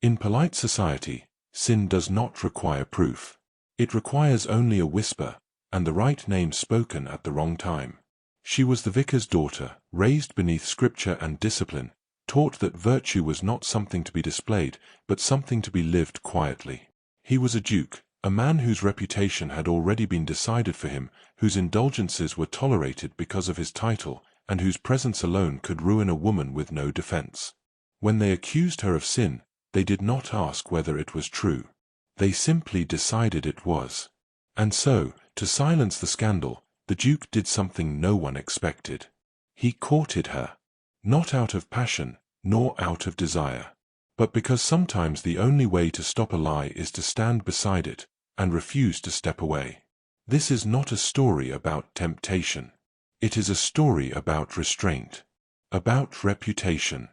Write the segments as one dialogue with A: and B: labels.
A: In polite society, sin does not require proof. It requires only a whisper, and the right name spoken at the wrong time. She was the vicar's daughter, raised beneath scripture and discipline, taught that virtue was not something to be displayed, but something to be lived quietly. He was a duke, a man whose reputation had already been decided for him, whose indulgences were tolerated because of his title, and whose presence alone could ruin a woman with no defense. When they accused her of sin, they did not ask whether it was true. They simply decided it was. And so, to silence the scandal, the Duke did something no one expected. He courted her. Not out of passion, nor out of desire, but because sometimes the only way to stop a lie is to stand beside it, and refuse to step away. This is not a story about temptation. It is a story about restraint, about reputation,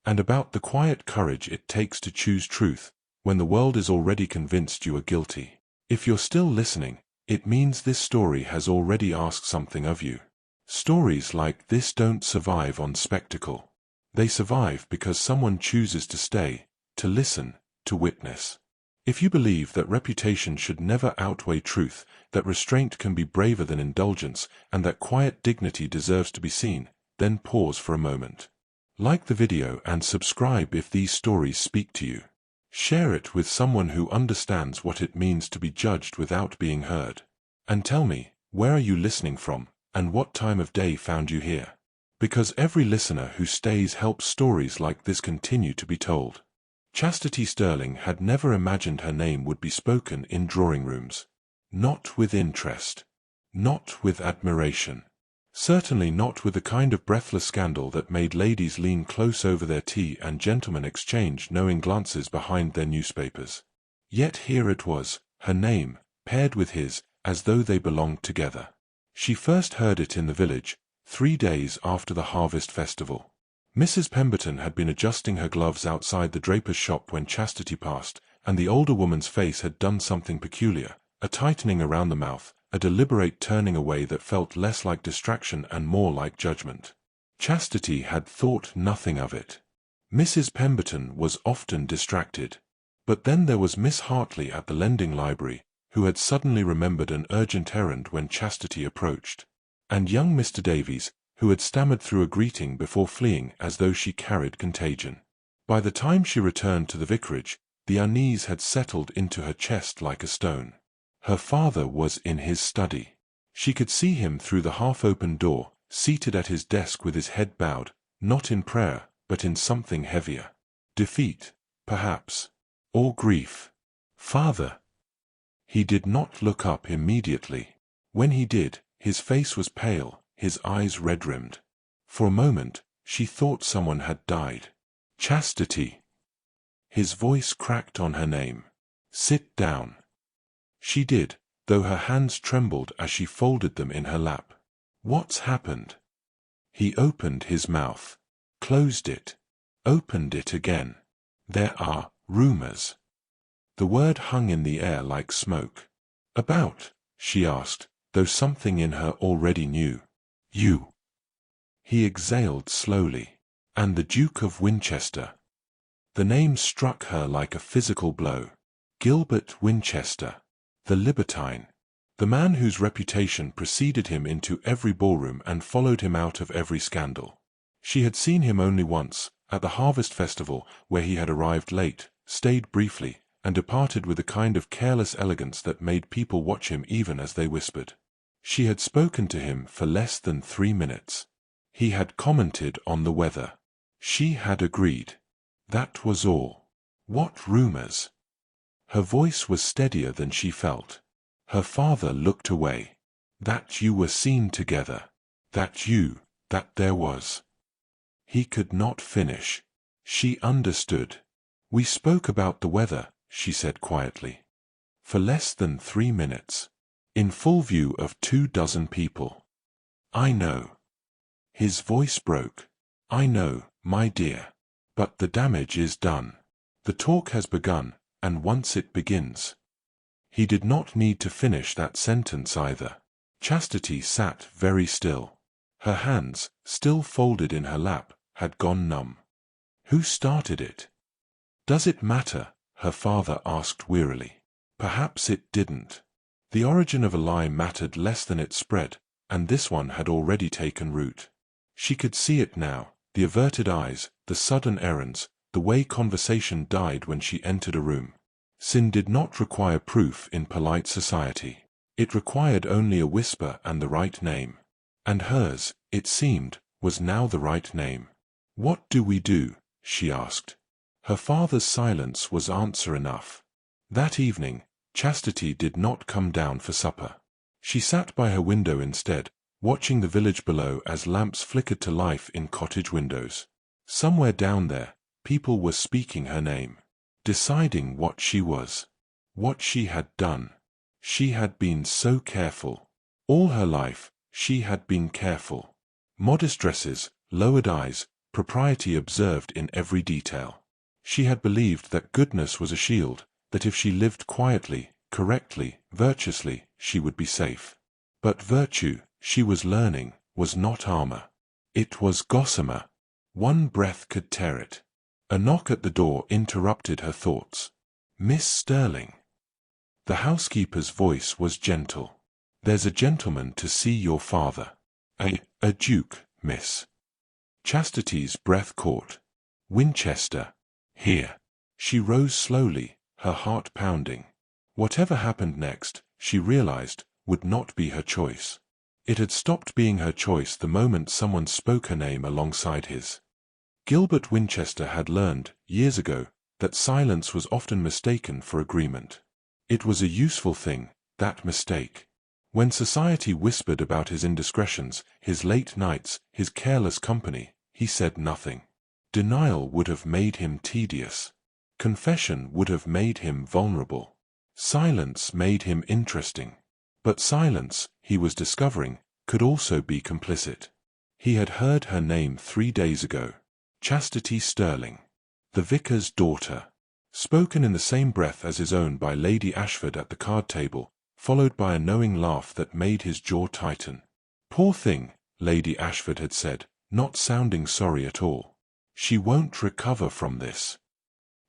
A: and about the quiet courage it takes to choose truth, when the world is already convinced you are guilty. If you're still listening, it means this story has already asked something of you. Stories like this don't survive on spectacle. They survive because someone chooses to stay, to listen, to witness. If you believe that reputation should never outweigh truth, that restraint can be braver than indulgence, and that quiet dignity deserves to be seen, then pause for a moment. Like the video and subscribe if these stories speak to you. Share it with someone who understands what it means to be judged without being heard. And tell me, where are you listening from, and what time of day found you here? Because every listener who stays helps stories like this continue to be told. Chastity Sterling had never imagined her name would be spoken in drawing rooms. Not with interest. Not with admiration. Certainly not with the kind of breathless scandal that made ladies lean close over their tea and gentlemen exchange knowing glances behind their newspapers. Yet here it was, her name, paired with his, as though they belonged together. She first heard it in the village, 3 days after the harvest festival. Mrs. Pemberton had been adjusting her gloves outside the draper's shop when Chastity passed, and the older woman's face had done something peculiar, a tightening around the mouth, a deliberate turning away that felt less like distraction and more like judgment. Chastity had thought nothing of it. Mrs. Pemberton was often distracted. But then there was Miss Hartley at the lending library, who had suddenly remembered an urgent errand when Chastity approached. And young Mr. Davies, who had stammered through a greeting before fleeing as though she carried contagion. By the time she returned to the vicarage, the unease had settled into her chest like a stone. Her father was in his study. She could see him through the half-open door, seated at his desk with his head bowed, not in prayer, but in something heavier. Defeat, perhaps. Or grief. Father. He did not look up immediately. When he did, his face was pale, his eyes red-rimmed. For a moment, she thought someone had died. Chastity. His voice cracked on her name. Sit down. She did, though her hands trembled as she folded them in her lap. What's happened? He opened his mouth, closed it, opened it again. There are rumors. The word hung in the air like smoke. About, she asked, though something in her already knew. You. He exhaled slowly. And the Duke of Winchester. The name struck her like a physical blow. Gilbert Winchester. The Libertine. The man whose reputation preceded him into every ballroom and followed him out of every scandal. She had seen him only once, at the harvest festival, where he had arrived late, stayed briefly, and departed with a kind of careless elegance that made people watch him even as they whispered. She had spoken to him for less than 3 minutes. He had commented on the weather. She had agreed. That was all. What rumors? Her voice was steadier than she felt. Her father looked away. That you were seen together. That there was. He could not finish. She understood. We spoke about the weather, she said quietly. For less than 3 minutes. In full view of 24 people. I know. His voice broke. I know, my dear. But the damage is done. The talk has begun, and once it begins. He did not need to finish that sentence either. Chastity sat very still. Her hands, still folded in her lap, had gone numb. Who started it? "Does it matter?" her father asked wearily. Perhaps it didn't. The origin of a lie mattered less than its spread, and this one had already taken root. She could see it now, the averted eyes, the sudden errands, the way conversation died when she entered a room. Sin did not require proof in polite society. It required only a whisper and the right name. And hers, it seemed, was now the right name. "What do we do?" she asked. Her father's silence was answer enough. That evening, Chastity did not come down for supper. She sat by her window instead, watching the village below as lamps flickered to life in cottage windows. Somewhere down there, people were speaking her name, deciding what she was, what she had done. She had been so careful. All her life, she had been careful. Modest dresses, lowered eyes, propriety observed in every detail. She had believed that goodness was a shield, that if she lived quietly, correctly, virtuously, she would be safe. But virtue, she was learning, was not armor. It was gossamer. One breath could tear it. A knock at the door interrupted her thoughts. "Miss Sterling." The housekeeper's voice was gentle. "There's a gentleman to see your father." A duke, miss." Chastity's breath caught. "Winchester. Here." She rose slowly, her heart pounding. Whatever happened next, she realized, would not be her choice. It had stopped being her choice the moment someone spoke her name alongside his. Gilbert Winchester had learned, years ago, that silence was often mistaken for agreement. It was a useful thing, that mistake. When society whispered about his indiscretions, his late nights, his careless company, he said nothing. Denial would have made him tedious. Confession would have made him vulnerable. Silence made him interesting. But silence, he was discovering, could also be complicit. He had heard her name 3 days ago. Chastity Sterling. The vicar's daughter. Spoken in the same breath as his own by Lady Ashford at the card table, followed by a knowing laugh that made his jaw tighten. "Poor thing," Lady Ashford had said, not sounding sorry at all. "She won't recover from this."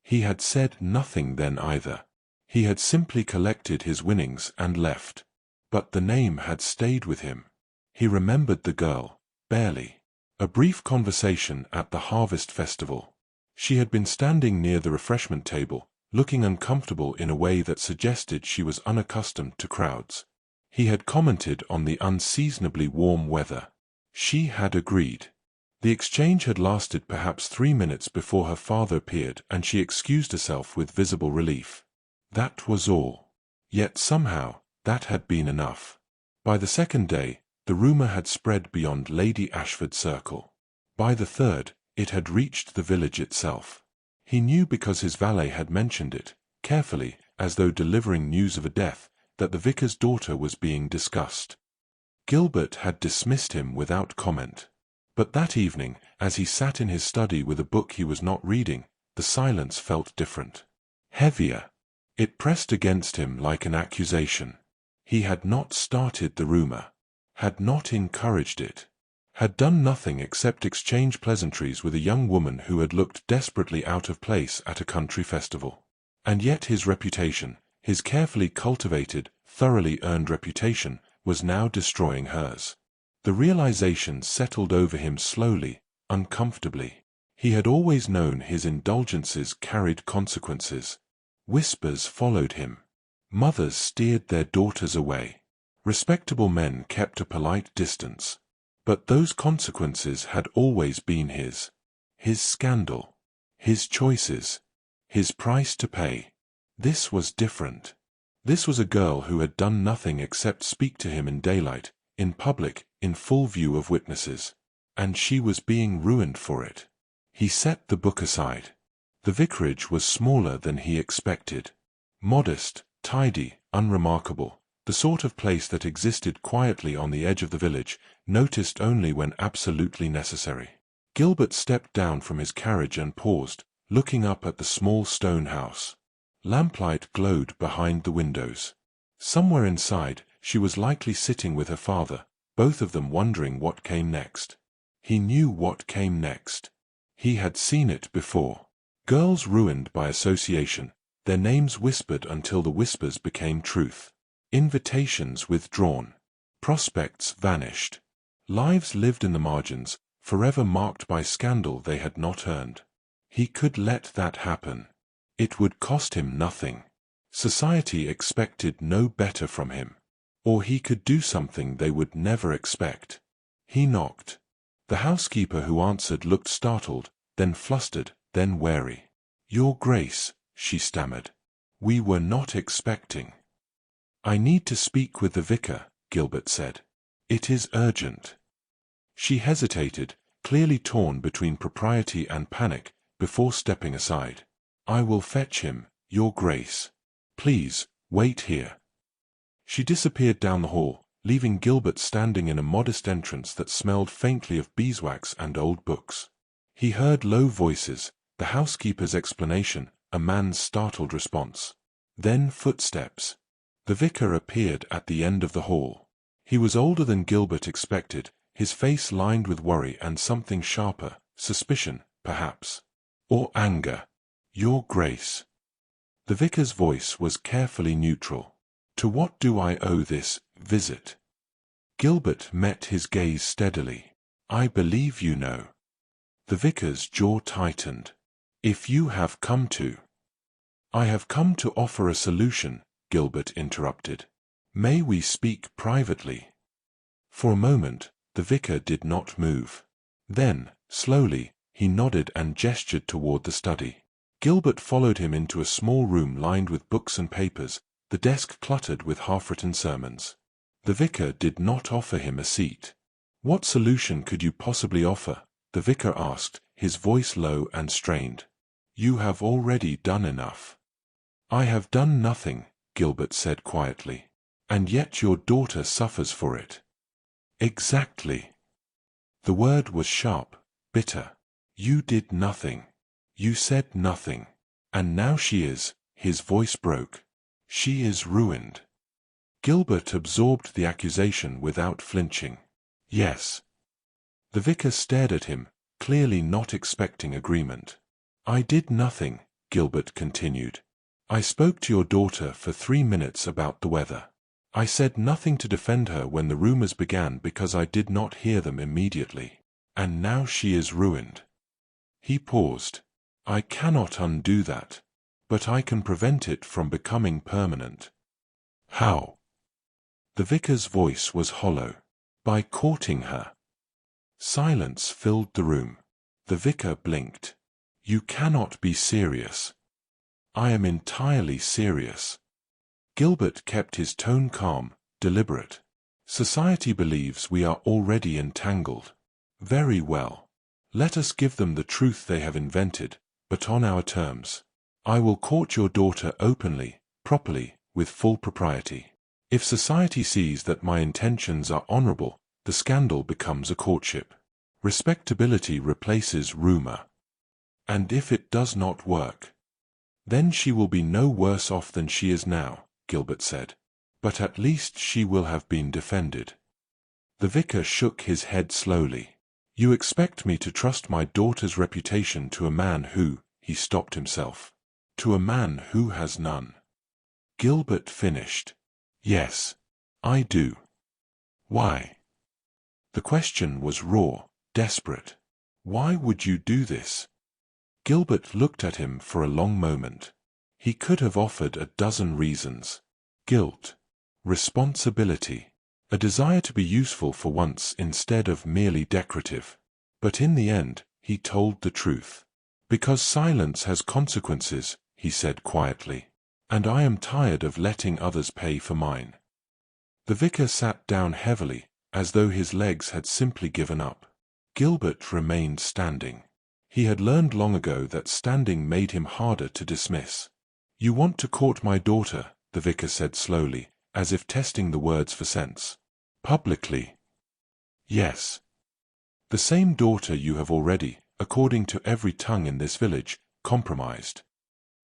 A: He had said nothing then either. He had simply collected his winnings and left. But the name had stayed with him. He remembered the girl, barely. A brief conversation at the harvest festival. She had been standing near the refreshment table, looking uncomfortable in a way that suggested she was unaccustomed to crowds. He had commented on the unseasonably warm weather. She had agreed. The exchange had lasted perhaps 3 minutes before her father appeared, and she excused herself with visible relief. That was all. Yet somehow, that had been enough. By the second day, the rumor had spread beyond Lady Ashford's circle. By the third, it had reached the village itself. He knew because his valet had mentioned it, carefully, as though delivering news of a death, that the vicar's daughter was being discussed. Gilbert had dismissed him without comment. But that evening, as he sat in his study with a book he was not reading, the silence felt different. Heavier. It pressed against him like an accusation. He had not started the rumor. Had not encouraged it. Had done nothing except exchange pleasantries with a young woman who had looked desperately out of place at a country festival. And yet his reputation, his carefully cultivated, thoroughly earned reputation, was now destroying hers. The realization settled over him slowly, uncomfortably. He had always known his indulgences carried consequences. Whispers followed him. Mothers steered their daughters away. Respectable men kept a polite distance. But those consequences had always been his. His scandal. His choices. His price to pay. This was different. This was a girl who had done nothing except speak to him in daylight, in public, in full view of witnesses. And she was being ruined for it. He set the book aside. The vicarage was smaller than he expected. Modest, tidy, unremarkable, the sort of place that existed quietly on the edge of the village, noticed only when absolutely necessary. Gilbert stepped down from his carriage and paused, looking up at the small stone house. Lamplight glowed behind the windows. Somewhere inside, she was likely sitting with her father, both of them wondering what came next. He knew what came next. He had seen it before. Girls ruined by association, their names whispered until the whispers became truth. Invitations withdrawn. Prospects vanished. Lives lived in the margins, forever marked by scandal they had not earned. He could let that happen. It would cost him nothing. Society expected no better from him. Or he could do something they would never expect. He knocked. The housekeeper who answered looked startled, then flustered, then wary. "Your Grace," she stammered. "We were not expecting." "I need to speak with the vicar," Gilbert said. "It is urgent." She hesitated, clearly torn between propriety and panic, before stepping aside. "I will fetch him, Your Grace. Please, wait here." She disappeared down the hall, leaving Gilbert standing in a modest entrance that smelled faintly of beeswax and old books. He heard low voices, the housekeeper's explanation, a man's startled response. Then footsteps. The vicar appeared at the end of the hall. He was older than Gilbert expected, his face lined with worry and something sharper, suspicion, perhaps. Or anger. "Your Grace." The vicar's voice was carefully neutral. "To what do I owe this visit?" Gilbert met his gaze steadily. "I believe you know." The vicar's jaw tightened. "If you have come to—" "I have come to offer a solution," Gilbert interrupted. "May we speak privately?" For a moment, the vicar did not move. Then, slowly, he nodded and gestured toward the study. Gilbert followed him into a small room lined with books and papers, the desk cluttered with half-written sermons. The vicar did not offer him a seat. "What solution could you possibly offer?" the vicar asked, his voice low and strained. "You have already done enough." "I have done nothing," Gilbert said quietly. "And yet your daughter suffers for it." "Exactly." The word was sharp, bitter. "You did nothing. You said nothing. And now she is—" his voice broke. "She is ruined." Gilbert absorbed the accusation without flinching. "Yes." The vicar stared at him, clearly not expecting agreement. "I did nothing," Gilbert continued. "I spoke to your daughter for 3 minutes about the weather. I said nothing to defend her when the rumors began because I did not hear them immediately. And now she is ruined." He paused. "I cannot undo that. But I can prevent it from becoming permanent." "How?" The vicar's voice was hollow. "By courting her." Silence filled the room. The vicar blinked. "You cannot be serious." "I am entirely serious." Gilbert kept his tone calm, deliberate. "Society believes we are already entangled. Very well. Let us give them the truth they have invented, but on our terms. I will court your daughter openly, properly, with full propriety. If society sees that my intentions are honorable, the scandal becomes a courtship. Respectability replaces rumor. And if it does not work, then she will be no worse off than she is now," Gilbert said. "But at least she will have been defended." The vicar shook his head slowly. "You expect me to trust my daughter's reputation to a man who—" he stopped himself. "To a man who has none." Gilbert finished. "Yes, I do." "Why?" The question was raw, desperate. "Why would you do this?" Gilbert looked at him for a long moment. He could have offered a dozen reasons. Guilt. Responsibility. A desire to be useful for once instead of merely decorative. But in the end, he told the truth. "Because silence has consequences," he said quietly. "And I am tired of letting others pay for mine." The vicar sat down heavily, as though his legs had simply given up. Gilbert remained standing. He had learned long ago that standing made him harder to dismiss. "You want to court my daughter," the vicar said slowly, as if testing the words for sense. "Publicly?" "Yes." "The same daughter you have already, according to every tongue in this village, compromised."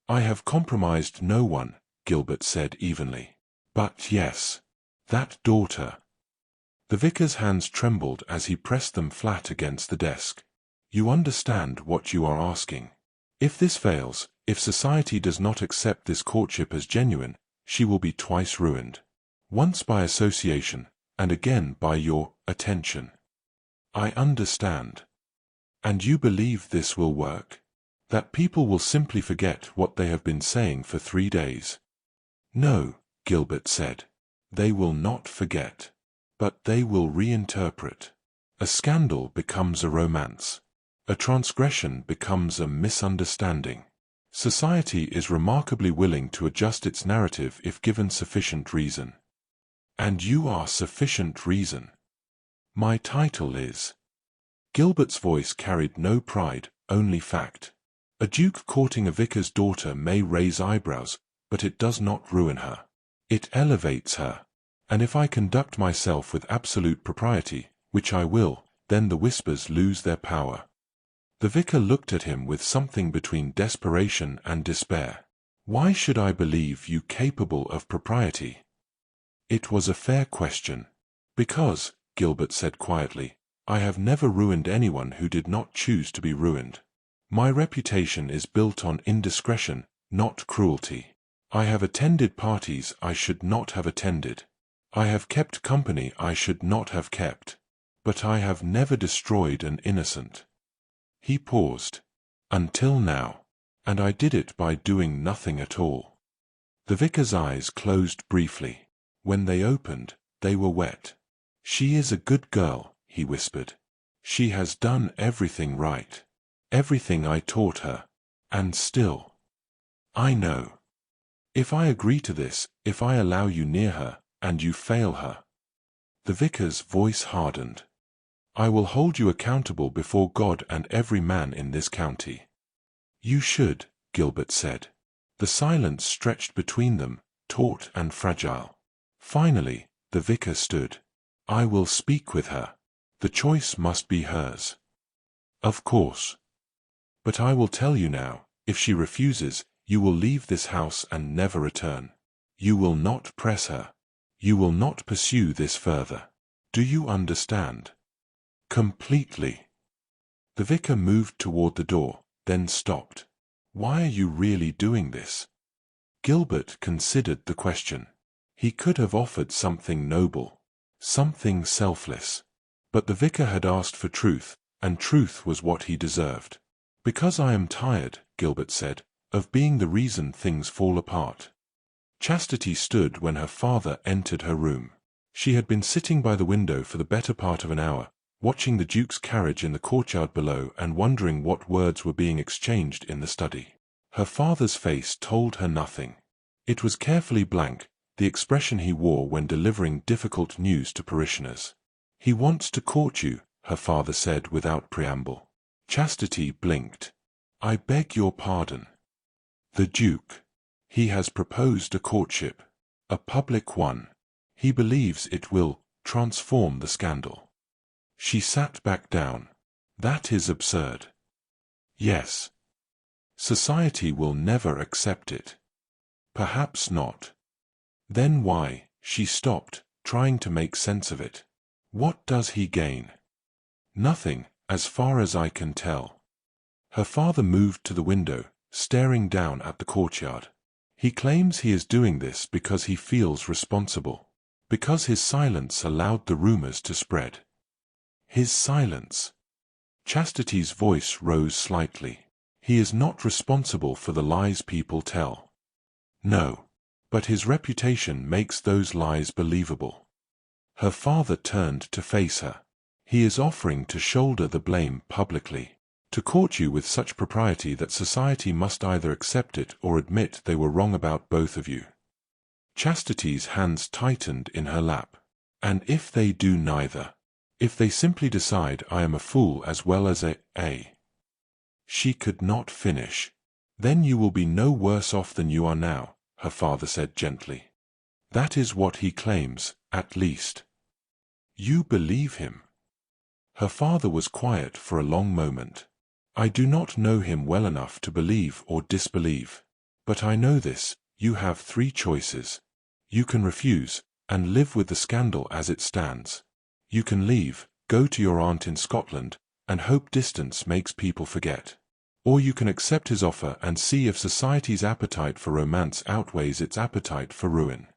A: "I have compromised no one," Gilbert said evenly. "But yes, that daughter." The vicar's hands trembled as he pressed them flat against the desk. "You understand what you are asking." If this fails, if society does not accept this courtship as genuine, she will be twice ruined. Once by association, and again by your attention. I understand. And you believe this will work? That people will simply forget what they have been saying for 3 days? No, Gilbert said. They will not forget. But they will reinterpret. A scandal becomes a romance. A transgression becomes a misunderstanding. Society is remarkably willing to adjust its narrative if given sufficient reason. And you are sufficient reason. My title is... Gilbert's voice carried no pride, only fact. A duke courting a vicar's daughter may raise eyebrows, but it does not ruin her. It elevates her. And if I conduct myself with absolute propriety, which I will, then the whispers lose their power. The vicar looked at him with something between desperation and despair. Why should I believe you capable of propriety? It was a fair question. Because, Gilbert said quietly, I have never ruined anyone who did not choose to be ruined. My reputation is built on indiscretion, not cruelty. I have attended parties I should not have attended. I have kept company I should not have kept. But I have never destroyed an innocent. He paused. Until now. And I did it by doing nothing at all. The vicar's eyes closed briefly. When they opened, they were wet. She is a good girl, he whispered. She has done everything right. Everything I taught her. And still. I know. If I agree to this, if I allow you near her, and you fail her. The vicar's voice hardened. I will hold you accountable before God and every man in this county. You should, Gilbert said. The silence stretched between them, taut and fragile. Finally, the vicar stood. I will speak with her. The choice must be hers. Of course. But I will tell you now, if she refuses, you will leave this house and never return. You will not press her. You will not pursue this further. Do you understand? Completely. The vicar moved toward the door, then stopped. Why are you really doing this? Gilbert considered the question. He could have offered something noble, something selfless. But the vicar had asked for truth, and truth was what he deserved. Because I am tired, Gilbert said, of being the reason things fall apart. Chastity stood when her father entered her room. She had been sitting by the window for the better part of an hour, watching the Duke's carriage in the courtyard below and wondering what words were being exchanged in the study. Her father's face told her nothing. It was carefully blank, the expression he wore when delivering difficult news to parishioners. He wants to court you, her father said without preamble. Chastity blinked. I beg your pardon. The Duke. He has proposed a courtship. A public one. He believes it will transform the scandal. She sat back down. That is absurd. Yes. Society will never accept it. Perhaps not. Then why? She stopped, trying to make sense of it. What does he gain? Nothing, as far as I can tell. Her father moved to the window, staring down at the courtyard. He claims he is doing this because he feels responsible. Because his silence allowed the rumors to spread. His silence. Chastity's voice rose slightly. He is not responsible for the lies people tell. No. But his reputation makes those lies believable. Her father turned to face her. He is offering to shoulder the blame publicly. To court you with such propriety that society must either accept it or admit they were wrong about both of you. Chastity's hands tightened in her lap. And if they do neither? If they simply decide I am a fool as well as a... She could not finish. Then you will be no worse off than you are now, her father said gently. That is what he claims, at least. You believe him? Her father was quiet for a long moment. I do not know him well enough to believe or disbelieve. But I know this, you have 3 choices. You can refuse, and live with the scandal as it stands. You can leave, go to your aunt in Scotland, and hope distance makes people forget. Or you can accept his offer and see if society's appetite for romance outweighs its appetite for ruin.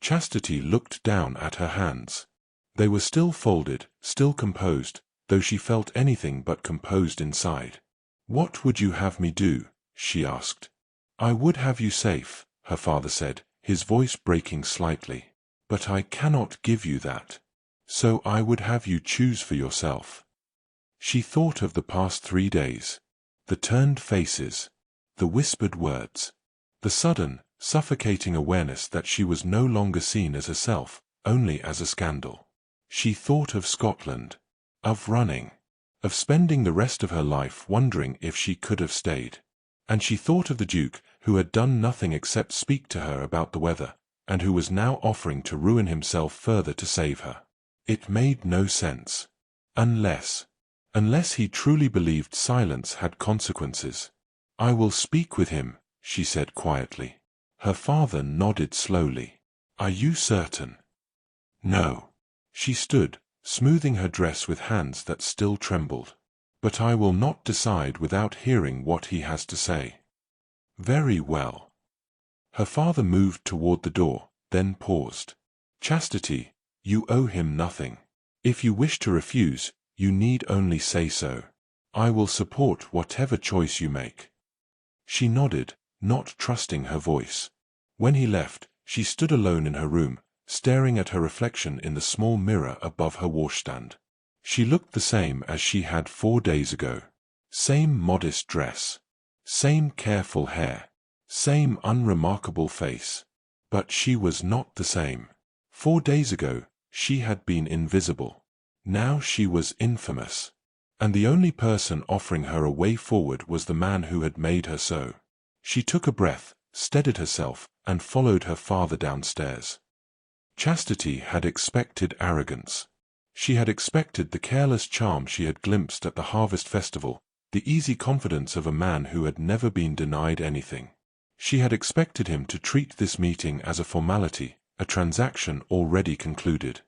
A: Chastity looked down at her hands. They were still folded, still composed, though she felt anything but composed inside. "What would you have me do?" she asked. "I would have you safe," her father said, his voice breaking slightly. "But I cannot give you that. So I would have you choose for yourself." She thought of the past 3 days. The turned faces. The whispered words. The sudden, suffocating awareness that she was no longer seen as herself, only as a scandal. She thought of Scotland. Of running. Of spending the rest of her life wondering if she could have stayed. And she thought of the Duke, who had done nothing except speak to her about the weather, and who was now offering to ruin himself further to save her. It made no sense. Unless he truly believed silence had consequences. "I will speak with him," she said quietly. Her father nodded slowly. "Are you certain?" "No." She stood, smoothing her dress with hands that still trembled. "But I will not decide without hearing what he has to say." "Very well." Her father moved toward the door, then paused. "Chastity, you owe him nothing. If you wish to refuse, you need only say so. I will support whatever choice you make." She nodded, not trusting her voice. When he left, she stood alone in her room, staring at her reflection in the small mirror above her washstand. She looked the same as she had 4 days ago. Same modest dress. Same careful hair. Same unremarkable face. But she was not the same. 4 days ago, she had been invisible. Now she was infamous. And the only person offering her a way forward was the man who had made her so. She took a breath, steadied herself, and followed her father downstairs. Chastity had expected arrogance. She had expected the careless charm she had glimpsed at the harvest festival, the easy confidence of a man who had never been denied anything. She had expected him to treat this meeting as a formality, a transaction already concluded.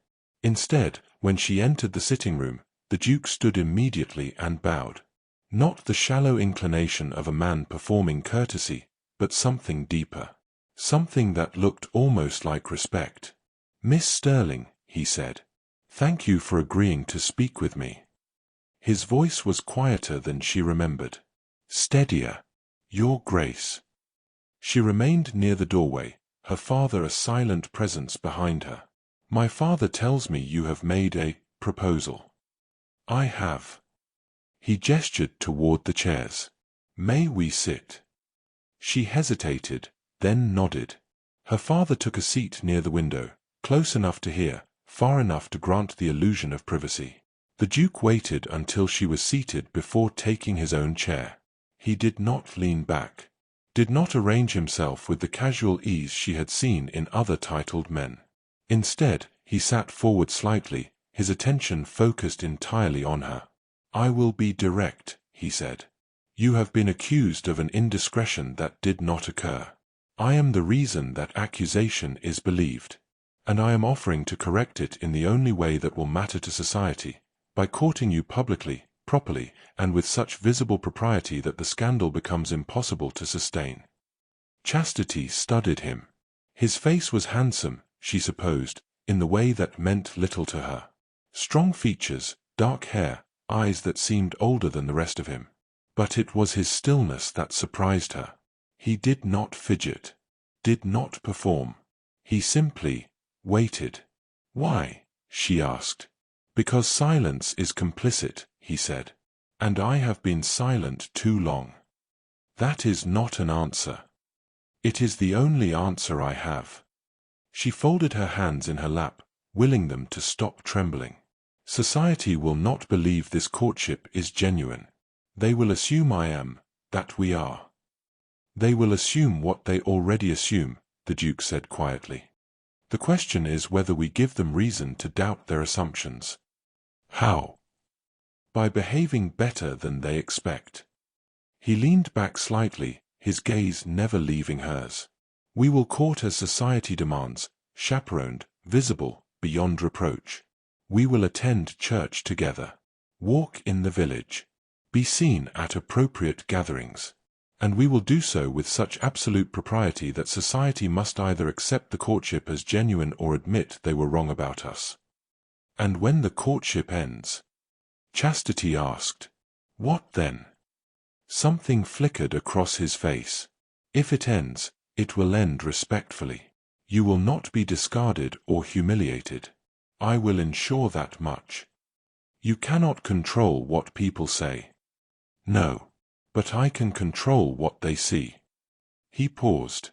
A: Instead, when she entered the sitting room, the Duke stood immediately and bowed. Not the shallow inclination of a man performing courtesy, but something deeper. Something that looked almost like respect. "Miss Sterling," he said. "Thank you for agreeing to speak with me." His voice was quieter than she remembered. Steadier. "Your Grace." She remained near the doorway, her father a silent presence behind her. "My father tells me you have made a proposal." "I have." He gestured toward the chairs. "May we sit?" She hesitated, then nodded. Her father took a seat near the window, close enough to hear, far enough to grant the illusion of privacy. The Duke waited until she was seated before taking his own chair. He did not lean back. Did not arrange himself with the casual ease she had seen in other titled men. Instead, he sat forward slightly, his attention focused entirely on her. "I will be direct," he said. "You have been accused of an indiscretion that did not occur. I am the reason that accusation is believed. And I am offering to correct it in the only way that will matter to society, by courting you publicly, properly, and with such visible propriety that the scandal becomes impossible to sustain." Chastity studied him. His face was handsome, she supposed, in the way that meant little to her. Strong features, dark hair, eyes that seemed older than the rest of him. But it was his stillness that surprised her. He did not fidget. Did not perform. He simply waited. "Why?" she asked. "Because silence is complicit," he said. "And I have been silent too long." "That is not an answer." "It is the only answer I have." She folded her hands in her lap, willing them to stop trembling. "Society will not believe this courtship is genuine. They will assume I am, that we are." "They will assume what they already assume," the Duke said quietly. "The question is whether we give them reason to doubt their assumptions." "How?" "By behaving better than they expect." He leaned back slightly, his gaze never leaving hers. "We will court as society demands, chaperoned, visible, beyond reproach. We will attend church together. Walk in the village. Be seen at appropriate gatherings. And we will do so with such absolute propriety that society must either accept the courtship as genuine or admit they were wrong about us. And when the courtship ends? Chastity asked. What then? Something flickered across his face. If it ends, it will end respectfully. You will not be discarded or humiliated. I will ensure that much. You cannot control what people say. No. But I can control what they see. He paused.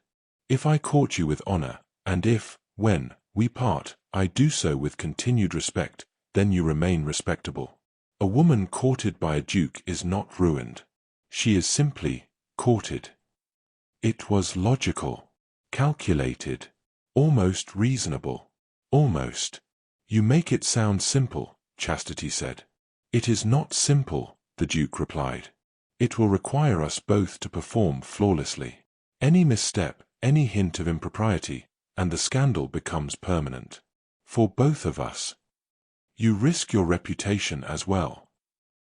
A: If I court you with honor, and if, when we part, I do so with continued respect, then you remain respectable. A woman courted by a duke is not ruined. She is simply courted. It was logical, calculated, almost reasonable. Almost. You make it sound simple, Chastity said. It is not simple, the duke replied. It will require us both to perform flawlessly. Any misstep, any hint of impropriety, and the scandal becomes permanent. For both of us. You risk your reputation as well.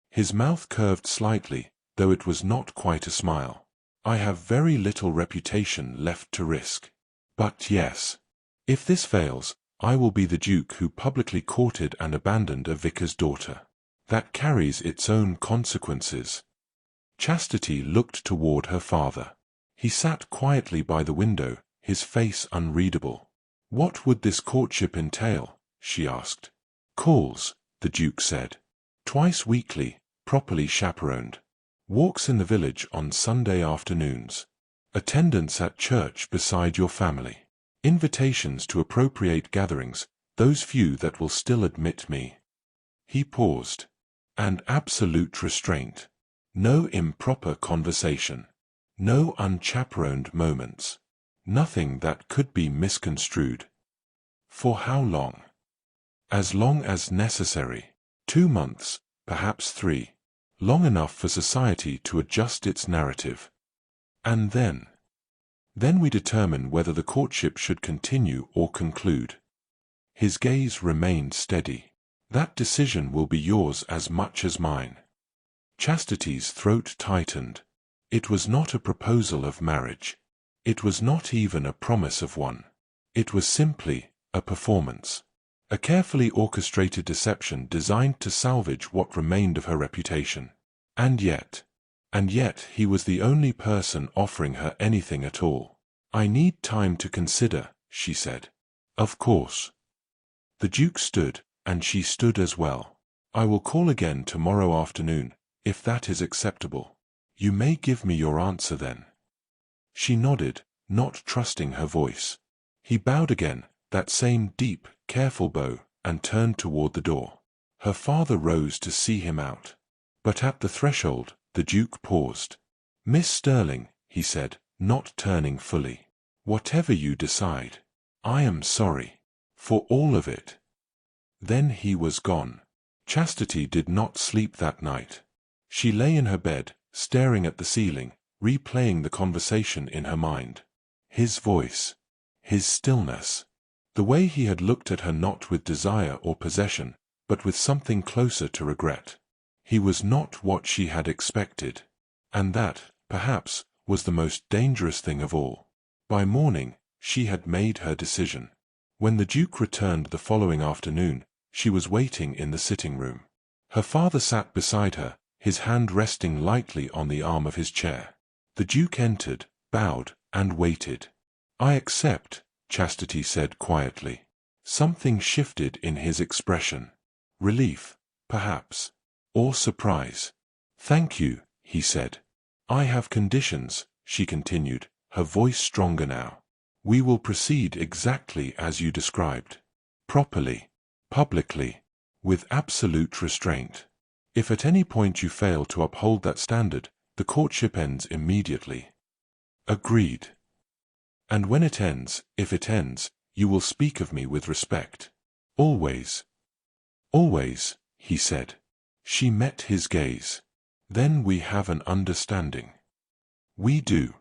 A: His mouth curved slightly, though it was not quite a smile. I have very little reputation left to risk. But yes. If this fails, I will be the duke who publicly courted and abandoned a vicar's daughter. That carries its own consequences. Chastity looked toward her father. He sat quietly by the window, his face unreadable. What would this courtship entail? She asked. Calls, the duke said. Twice weekly, properly chaperoned. Walks in the village on Sunday afternoons. Attendance at church beside your family. Invitations to appropriate gatherings, those few that will still admit me. He paused. And absolute restraint. No improper conversation. No unchaperoned moments. Nothing that could be misconstrued. For how long? As long as necessary. 2 months, perhaps 3. Long enough for society to adjust its narrative. And then? Then we determine whether the courtship should continue or conclude. His gaze remained steady. That decision will be yours as much as mine. Chastity's throat tightened. It was not a proposal of marriage. It was not even a promise of one. It was simply a performance. A carefully orchestrated deception designed to salvage what remained of her reputation. And yet he was the only person offering her anything at all. I need time to consider, she said. Of course. The duke stood, and she stood as well. I will call again tomorrow afternoon, if that is acceptable. You may give me your answer then. She nodded, not trusting her voice. He bowed again, that same deep, careful bow, and turned toward the door. Her father rose to see him out. But at the threshold, the duke paused. Miss Sterling, he said, not turning fully. Whatever you decide. I am sorry. For all of it. Then he was gone. Chastity did not sleep that night. She lay in her bed, staring at the ceiling, replaying the conversation in her mind. His voice. His stillness. The way he had looked at her not with desire or possession, but with something closer to regret. He was not what she had expected. And that, perhaps, was the most dangerous thing of all. By morning, she had made her decision. When the Duke returned the following afternoon, she was waiting in the sitting room. Her father sat beside her, his hand resting lightly on the arm of his chair. The Duke entered, bowed, and waited. "I accept," Chastity said quietly. Something shifted in his expression. Relief, perhaps, or surprise. "Thank you," he said. "I have conditions," she continued, her voice stronger now. "We will proceed exactly as you described. Properly, publicly, with absolute restraint. If at any point you fail to uphold that standard, the courtship ends immediately." "Agreed." "And when it ends, if it ends, you will speak of me with respect. Always." "Always," he said. She met his gaze. "Then we have an understanding." "We do."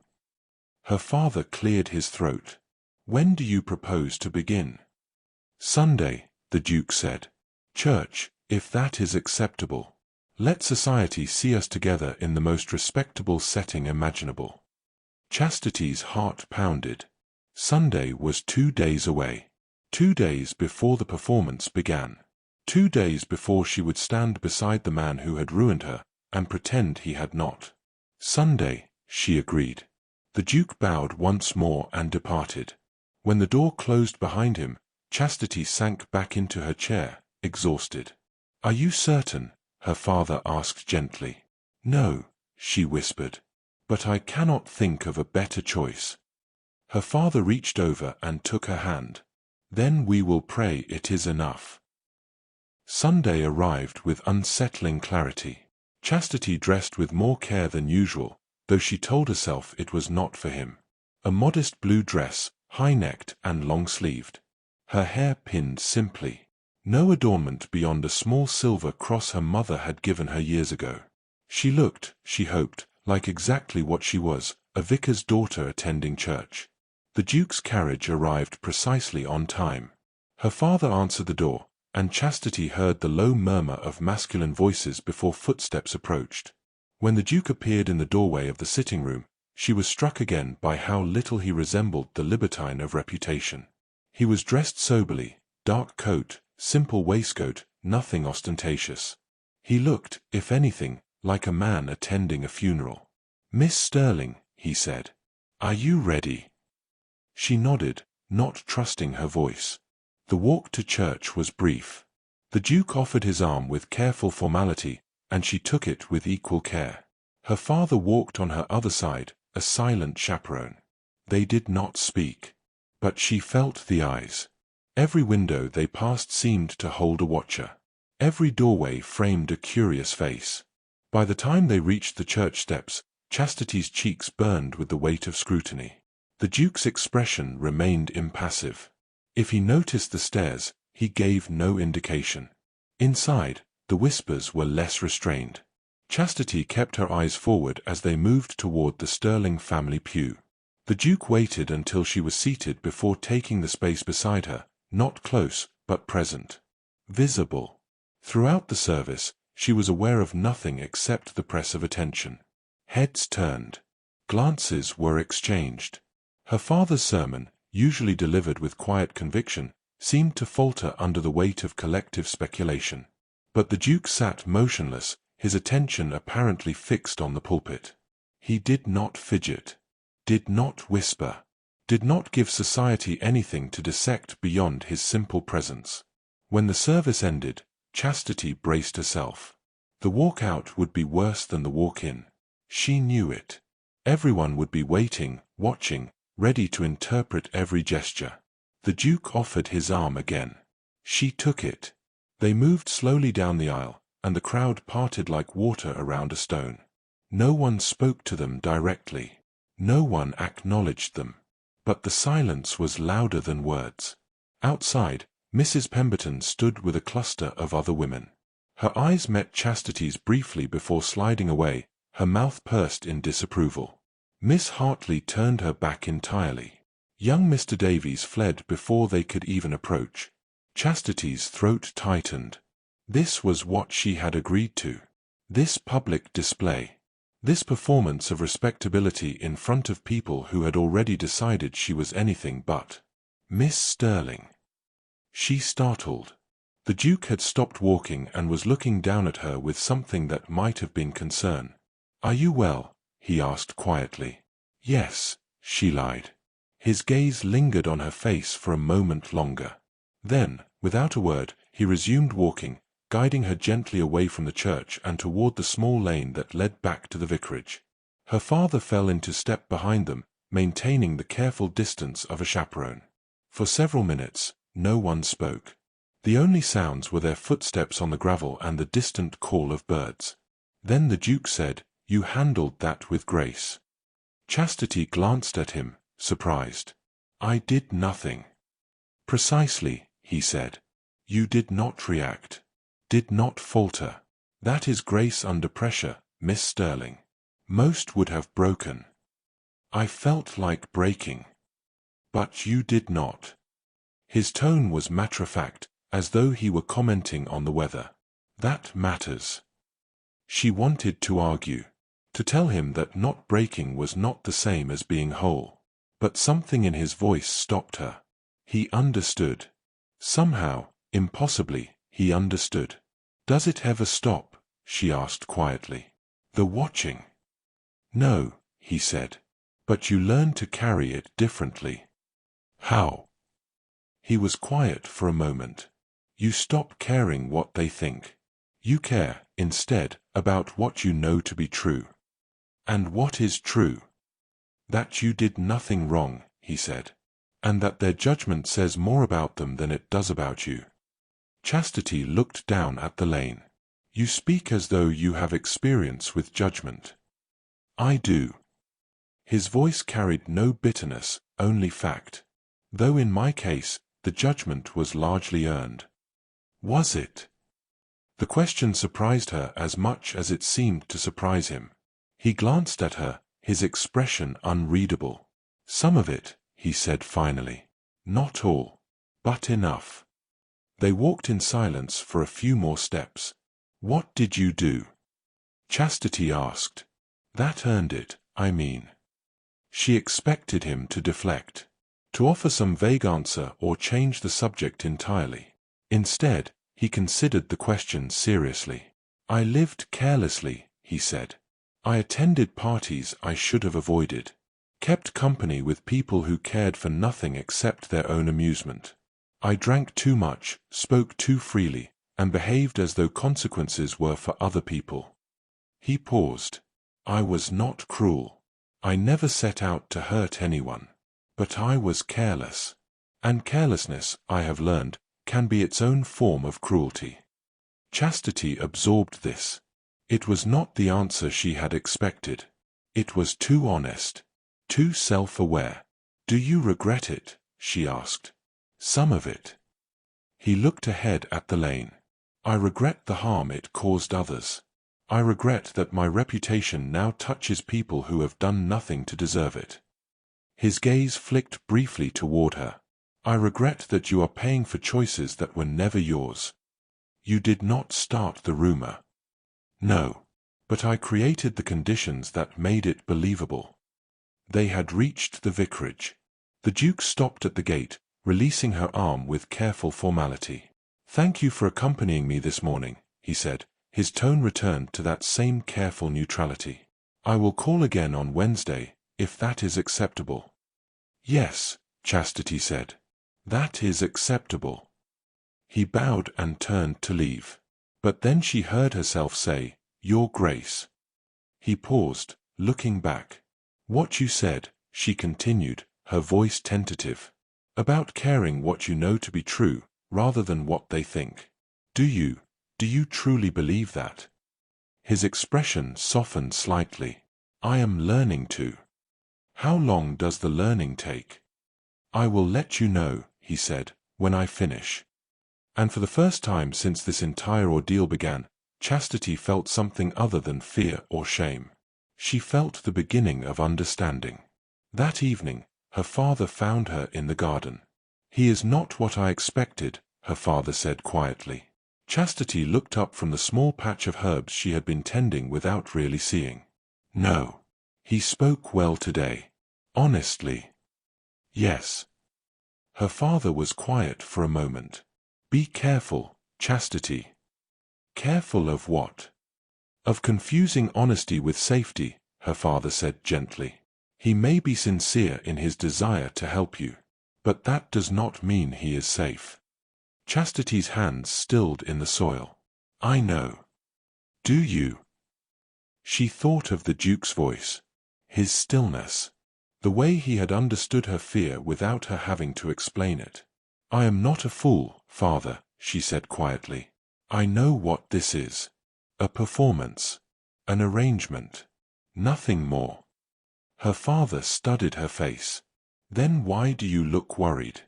A: Her father cleared his throat. "When do you propose to begin?" "Sunday," the Duke said. "Church, if that is acceptable." Let society see us together in the most respectable setting imaginable. Chastity's heart pounded. Sunday was 2 days away. 2 days before the performance began. 2 days before she would stand beside the man who had ruined her, and pretend he had not. Sunday, she agreed. The Duke bowed once more and departed. When the door closed behind him, Chastity sank back into her chair, exhausted. "Are you certain?" her father asked gently. "No," she whispered. "But I cannot think of a better choice." Her father reached over and took her hand. "Then we will pray it is enough." Sunday arrived with unsettling clarity. Chastity dressed with more care than usual, though she told herself it was not for him. A modest blue dress, high-necked and long-sleeved. Her hair pinned simply. No adornment beyond a small silver cross her mother had given her years ago. She looked, she hoped, like exactly what she was, a vicar's daughter attending church. The Duke's carriage arrived precisely on time. Her father answered the door, and Chastity heard the low murmur of masculine voices before footsteps approached. When the Duke appeared in the doorway of the sitting room, she was struck again by how little he resembled the libertine of reputation. He was dressed soberly, dark coat, simple waistcoat, nothing ostentatious. He looked, if anything, like a man attending a funeral. "Miss Sterling," he said, "are you ready?" She nodded, not trusting her voice. The walk to church was brief. The Duke offered his arm with careful formality, and she took it with equal care. Her father walked on her other side, a silent chaperone. They did not speak. But she felt the eyes. Every window they passed seemed to hold a watcher. Every doorway framed a curious face. By the time they reached the church steps, Chastity's cheeks burned with the weight of scrutiny. The Duke's expression remained impassive. If he noticed the stares, he gave no indication. Inside, the whispers were less restrained. Chastity kept her eyes forward as they moved toward the Sterling family pew. The Duke waited until she was seated before taking the space beside her, not close, but present. Visible. Throughout the service, she was aware of nothing except the press of attention. Heads turned. Glances were exchanged. Her father's sermon, usually delivered with quiet conviction, seemed to falter under the weight of collective speculation. But the Duke sat motionless, his attention apparently fixed on the pulpit. He did not fidget, did not whisper, did not give society anything to dissect beyond his simple presence. When the service ended, Chastity braced herself. The walk out would be worse than the walk in. She knew it. Everyone would be waiting, watching, ready to interpret every gesture. The Duke offered his arm again. She took it. They moved slowly down the aisle, and the crowd parted like water around a stone. No one spoke to them directly. No one acknowledged them. But the silence was louder than words. Outside, Mrs. Pemberton stood with a cluster of other women. Her eyes met Chastity's briefly before sliding away, her mouth pursed in disapproval. Miss Hartley turned her back entirely. Young Mr. Davies fled before they could even approach. Chastity's throat tightened. This was what she had agreed to. This public display. This performance of respectability in front of people who had already decided she was anything but. Miss Sterling. She startled. The Duke had stopped walking and was looking down at her with something that might have been concern. "Are you well?" he asked quietly. "Yes," she lied. His gaze lingered on her face for a moment longer. Then, without a word, he resumed walking, guiding her gently away from the church and toward the small lane that led back to the vicarage. Her father fell into step behind them, maintaining the careful distance of a chaperone. For several minutes, no one spoke. The only sounds were their footsteps on the gravel and the distant call of birds. Then the Duke said, "You handled that with grace." Chastity glanced at him, surprised. "I did nothing." "Precisely," he said. "You did not react. Did not falter. That is grace under pressure, Miss Sterling. Most would have broken. I felt like breaking. But you did not." His tone was matter-of-fact, as though he were commenting on the weather. "That matters." She wanted to argue, to tell him that not breaking was not the same as being whole. But something in his voice stopped her. He understood. Somehow, impossibly, he understood. "Does it ever stop?" she asked quietly. "The watching?" "No," he said. "But you learn to carry it differently." "How?" He was quiet for a moment. "You stop caring what they think. You care, instead, about what you know to be true." "And what is true?" "That you did nothing wrong," he said. "And that their judgment says more about them than it does about you." Chastity looked down at the lane. "You speak as though you have experience with judgment." "I do." His voice carried no bitterness, only fact. "Though in my case, the judgment was largely earned." "Was it?" The question surprised her as much as it seemed to surprise him. He glanced at her, his expression unreadable. "Some of it," he said finally. "Not all. But enough." They walked in silence for a few more steps. "What did you do?" Chastity asked. "That earned it, I mean." She expected him to deflect, to offer some vague answer or change the subject entirely. Instead, he considered the question seriously. "I lived carelessly," he said. "I attended parties I should have avoided, kept company with people who cared for nothing except their own amusement. I drank too much, spoke too freely, and behaved as though consequences were for other people." He paused. "I was not cruel. I never set out to hurt anyone. But I was careless. And carelessness, I have learned, can be its own form of cruelty." Chastity absorbed this. It was not the answer she had expected. It was too honest, too self-aware. "Do you regret it?" she asked. "Some of it." He looked ahead at the lane. "I regret the harm it caused others. I regret that my reputation now touches people who have done nothing to deserve it." His gaze flicked briefly toward her. "I regret that you are paying for choices that were never yours. You did not start the rumor." "No. But I created the conditions that made it believable." They had reached the vicarage. The Duke stopped at the gate, releasing her arm with careful formality. "Thank you for accompanying me this morning," he said. His tone returned to that same careful neutrality. "I will call again on Wednesday, if that is acceptable." "Yes," Chastity said. "That is acceptable." He bowed and turned to leave. But then she heard herself say, "Your Grace." He paused, looking back. "What you said," she continued, her voice tentative, "about caring what you know to be true, rather than what they think. Do you truly believe that?" His expression softened slightly. "I am learning to." "How long does the learning take?" "I will let you know," he said, "when I finish." And for the first time since this entire ordeal began, Chastity felt something other than fear or shame. She felt the beginning of understanding. That evening, her father found her in the garden. "He is not what I expected," her father said quietly. Chastity looked up from the small patch of herbs she had been tending without really seeing. "No. He spoke well today. Honestly." "Yes." Her father was quiet for a moment. "Be careful, Chastity." "Careful of what?" "Of confusing honesty with safety," her father said gently. "He may be sincere in his desire to help you, but that does not mean he is safe." Chastity's hands stilled in the soil. "I know." "Do you?" She thought of the Duke's voice, his stillness, the way he had understood her fear without her having to explain it. "I am not a fool, father," she said quietly. "I know what this is. A performance. An arrangement. Nothing more." Her father studied her face. "Then why do you look worried?"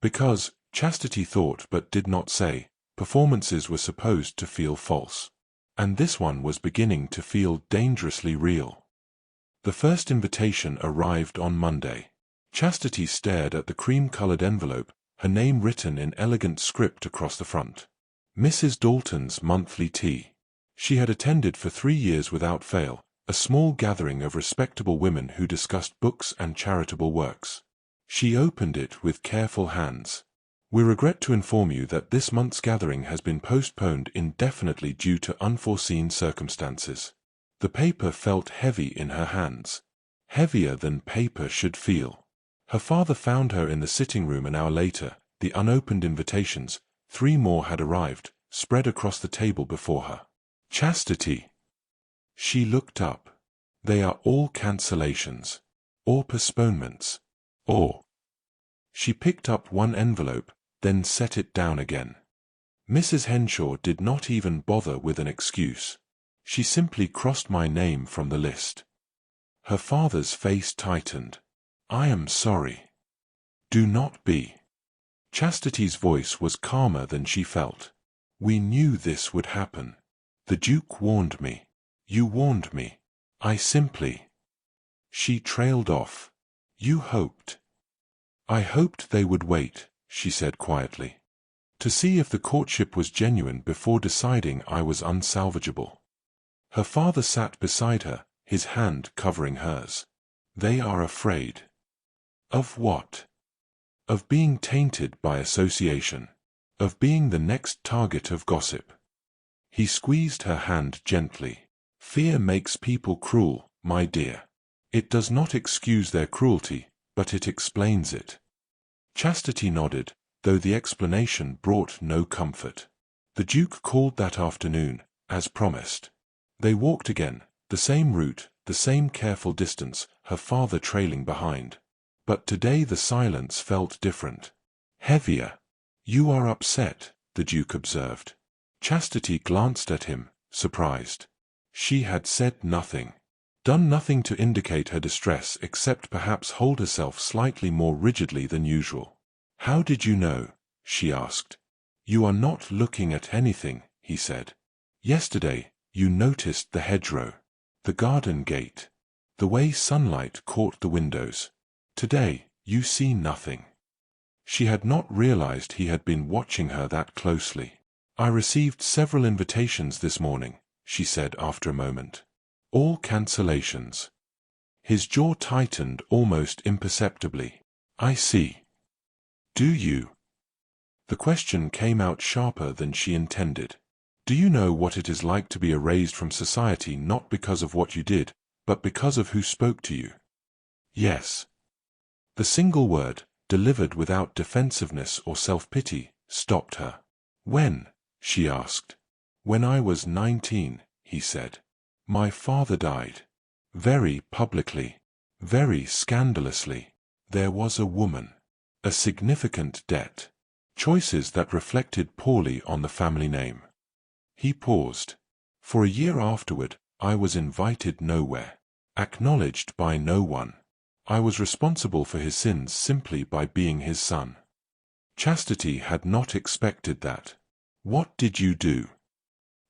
A: "Because," Chastity thought but did not say, performances were supposed to feel false. And this one was beginning to feel dangerously real. The first invitation arrived on Monday. Chastity stared at the cream-colored envelope, her name written in elegant script across the front. "Mrs. Dalton's monthly tea." She had attended for 3 years without fail, a small gathering of respectable women who discussed books and charitable works. She opened it with careful hands. We regret to inform you that this month's gathering has been postponed indefinitely due to unforeseen circumstances. The paper felt heavy in her hands. Heavier than paper should feel. Her father found her in the sitting room an hour later, the unopened invitations, 3 more had arrived, spread across the table before her. Chastity. She looked up. They are all cancellations. Or postponements. Or. She picked up one envelope, then set it down again. Mrs. Henshaw did not even bother with an excuse. She simply crossed my name from the list. Her father's face tightened. I am sorry. Do not be. Chastity's voice was calmer than she felt. We knew this would happen. The Duke warned me. You warned me. I simply. She trailed off. You hoped. I hoped they would wait, she said quietly. To see if the courtship was genuine before deciding I was unsalvageable. Her father sat beside her, his hand covering hers. They are afraid. Of what? Of being tainted by association. Of being the next target of gossip. He squeezed her hand gently. Fear makes people cruel, my dear. It does not excuse their cruelty, but it explains it. Chastity nodded, though the explanation brought no comfort. The Duke called that afternoon, as promised. They walked again, the same route, the same careful distance, her father trailing behind. But today the silence felt different. Heavier. You are upset, the Duke observed. Chastity glanced at him, surprised. She had said nothing. Done nothing to indicate her distress except perhaps hold herself slightly more rigidly than usual. How did you know? She asked. You are not looking at anything, he said. Yesterday, you noticed the hedgerow, the garden gate, the way sunlight caught the windows. Today, you see nothing. She had not realized he had been watching her that closely. I received several invitations this morning, she said after a moment. All cancellations. His jaw tightened almost imperceptibly. I see. Do you? The question came out sharper than she intended. Do you know what it is like to be erased from society not because of what you did, but because of who spoke to you? Yes. The single word, delivered without defensiveness or self-pity, stopped her. When? She asked. When I was 19, he said. My father died. Very publicly. Very scandalously. There was a woman. A significant debt. Choices that reflected poorly on the family name. He paused. For a year afterward, I was invited nowhere. Acknowledged by no one. I was responsible for his sins simply by being his son. Chastity had not expected that. What did you do?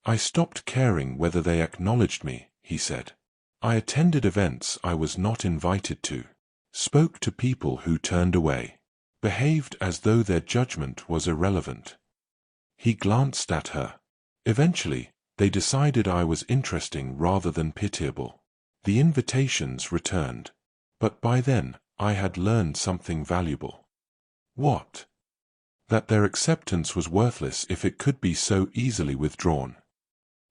A: I stopped caring whether they acknowledged me, he said. I attended events I was not invited to. Spoke to people who turned away. Behaved as though their judgment was irrelevant. He glanced at her. Eventually, they decided I was interesting rather than pitiable. The invitations returned. But by then, I had learned something valuable. What? That their acceptance was worthless if it could be so easily withdrawn.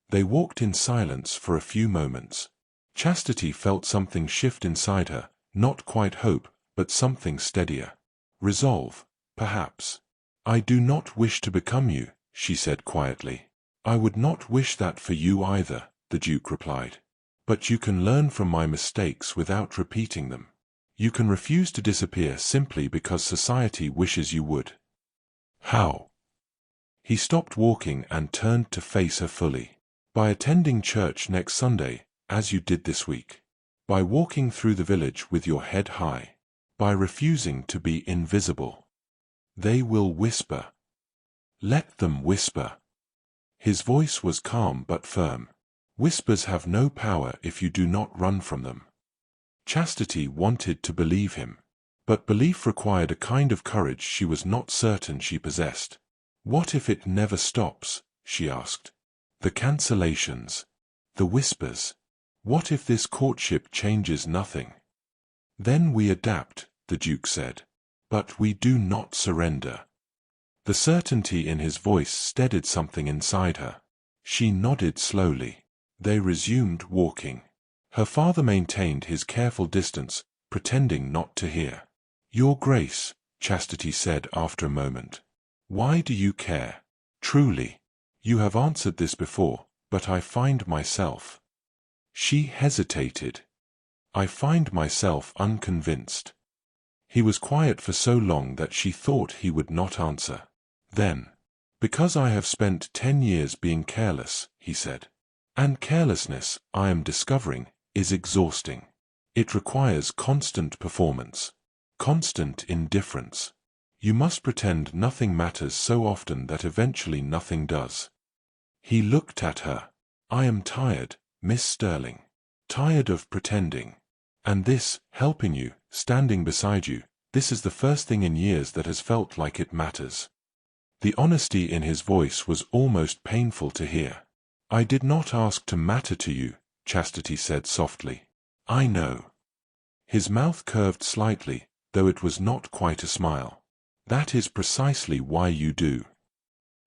A: They walked in silence for a few moments. Chastity felt something shift inside her, not quite hope, but something steadier. Resolve, perhaps. I do not wish to become you, she said quietly. I would not wish that for you either, the Duke replied. But you can learn from my mistakes without repeating them. You can refuse to disappear simply because society wishes you would. How? He stopped walking and turned to face her fully. By attending church next Sunday, as you did this week. By walking through the village with your head high. By refusing to be invisible. They will whisper. Let them whisper. His voice was calm but firm. Whispers have no power if you do not run from them. Chastity wanted to believe him. But belief required a kind of courage she was not certain she possessed. What if it never stops? She asked. The cancellations. The whispers. What if this courtship changes nothing? Then we adapt, the Duke said. But we do not surrender. The certainty in his voice steadied something inside her. She nodded slowly. They resumed walking. Her father maintained his careful distance, pretending not to hear. "Your Grace," Chastity said after a moment. "Why do you care? Truly. You have answered this before, but I find myself—" She hesitated. "I find myself unconvinced." He was quiet for so long that she thought he would not answer. Then, "Because I have spent 10 years being careless," he said. "And carelessness, I am discovering, is exhausting. It requires constant performance, constant indifference. You must pretend nothing matters so often that eventually nothing does." He looked at her. "I am tired, Miss Sterling. Tired of pretending. And this, helping you, standing beside you, this is the first thing in years that has felt like it matters." The honesty in his voice was almost painful to hear. "I did not ask to matter to you," Chastity said softly. "I know." His mouth curved slightly, though it was not quite a smile. "That is precisely why you do."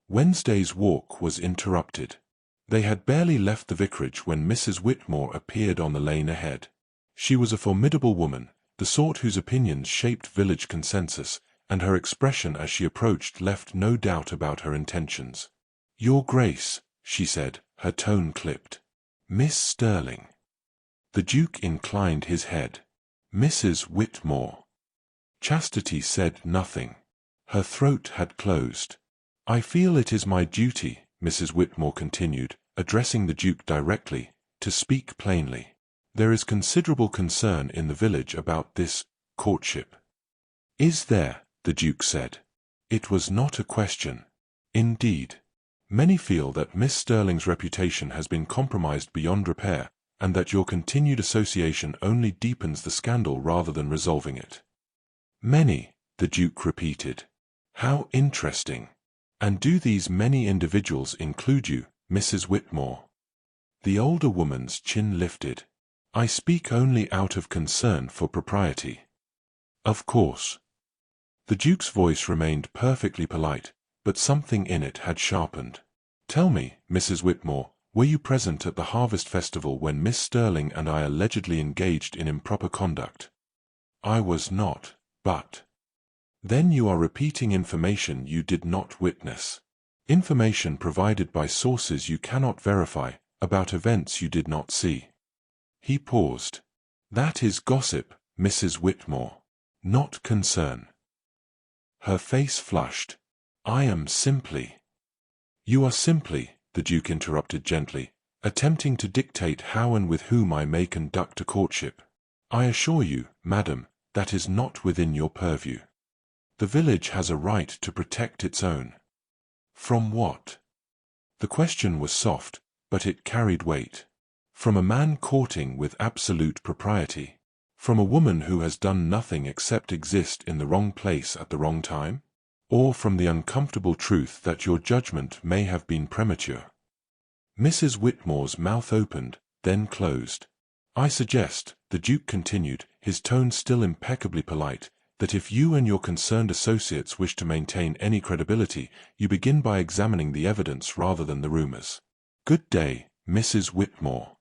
A: Wednesday's walk was interrupted. They had barely left the vicarage when Mrs. Whitmore appeared on the lane ahead. She was a formidable woman, the sort whose opinions shaped village consensus, and her expression as she approached left no doubt about her intentions. "Your Grace," she said, her tone clipped. "Miss Sterling." The Duke inclined his head. "Mrs. Whitmore." Chastity said nothing. Her throat had closed. "I feel it is my duty," Mrs. Whitmore continued, addressing the Duke directly, "to speak plainly. There is considerable concern in the village about this courtship." "Is there?" the Duke said. It was not a question. "Indeed. Many feel that Miss Sterling's reputation has been compromised beyond repair, and that your continued association only deepens the scandal rather than resolving it." "Many," the Duke repeated. "How interesting. And do these many individuals include you, Mrs. Whitmore?" The older woman's chin lifted. "I speak only out of concern for propriety." "Of course." The Duke's voice remained perfectly polite, but something in it had sharpened. "Tell me, Mrs. Whitmore, were you present at the Harvest Festival when Miss Sterling and I allegedly engaged in improper conduct?" "I was not, but—" "Then you are repeating information you did not witness. Information provided by sources you cannot verify, about events you did not see." He paused. "That is gossip, Mrs. Whitmore, not concern." Her face flushed. "I am simply—" "You are simply," the Duke interrupted gently, "attempting to dictate how and with whom I may conduct a courtship. I assure you, madam, that is not within your purview. The village has a right to protect its own." "From what?" The question was soft, but it carried weight. "From a man courting with absolute propriety? From a woman who has done nothing except exist in the wrong place at the wrong time? Or from the uncomfortable truth that your judgment may have been premature?" Mrs. Whitmore's mouth opened, then closed. "I suggest," the Duke continued, his tone still impeccably polite, "that if you and your concerned associates wish to maintain any credibility, you begin by examining the evidence rather than the rumors. Good day, Mrs. Whitmore."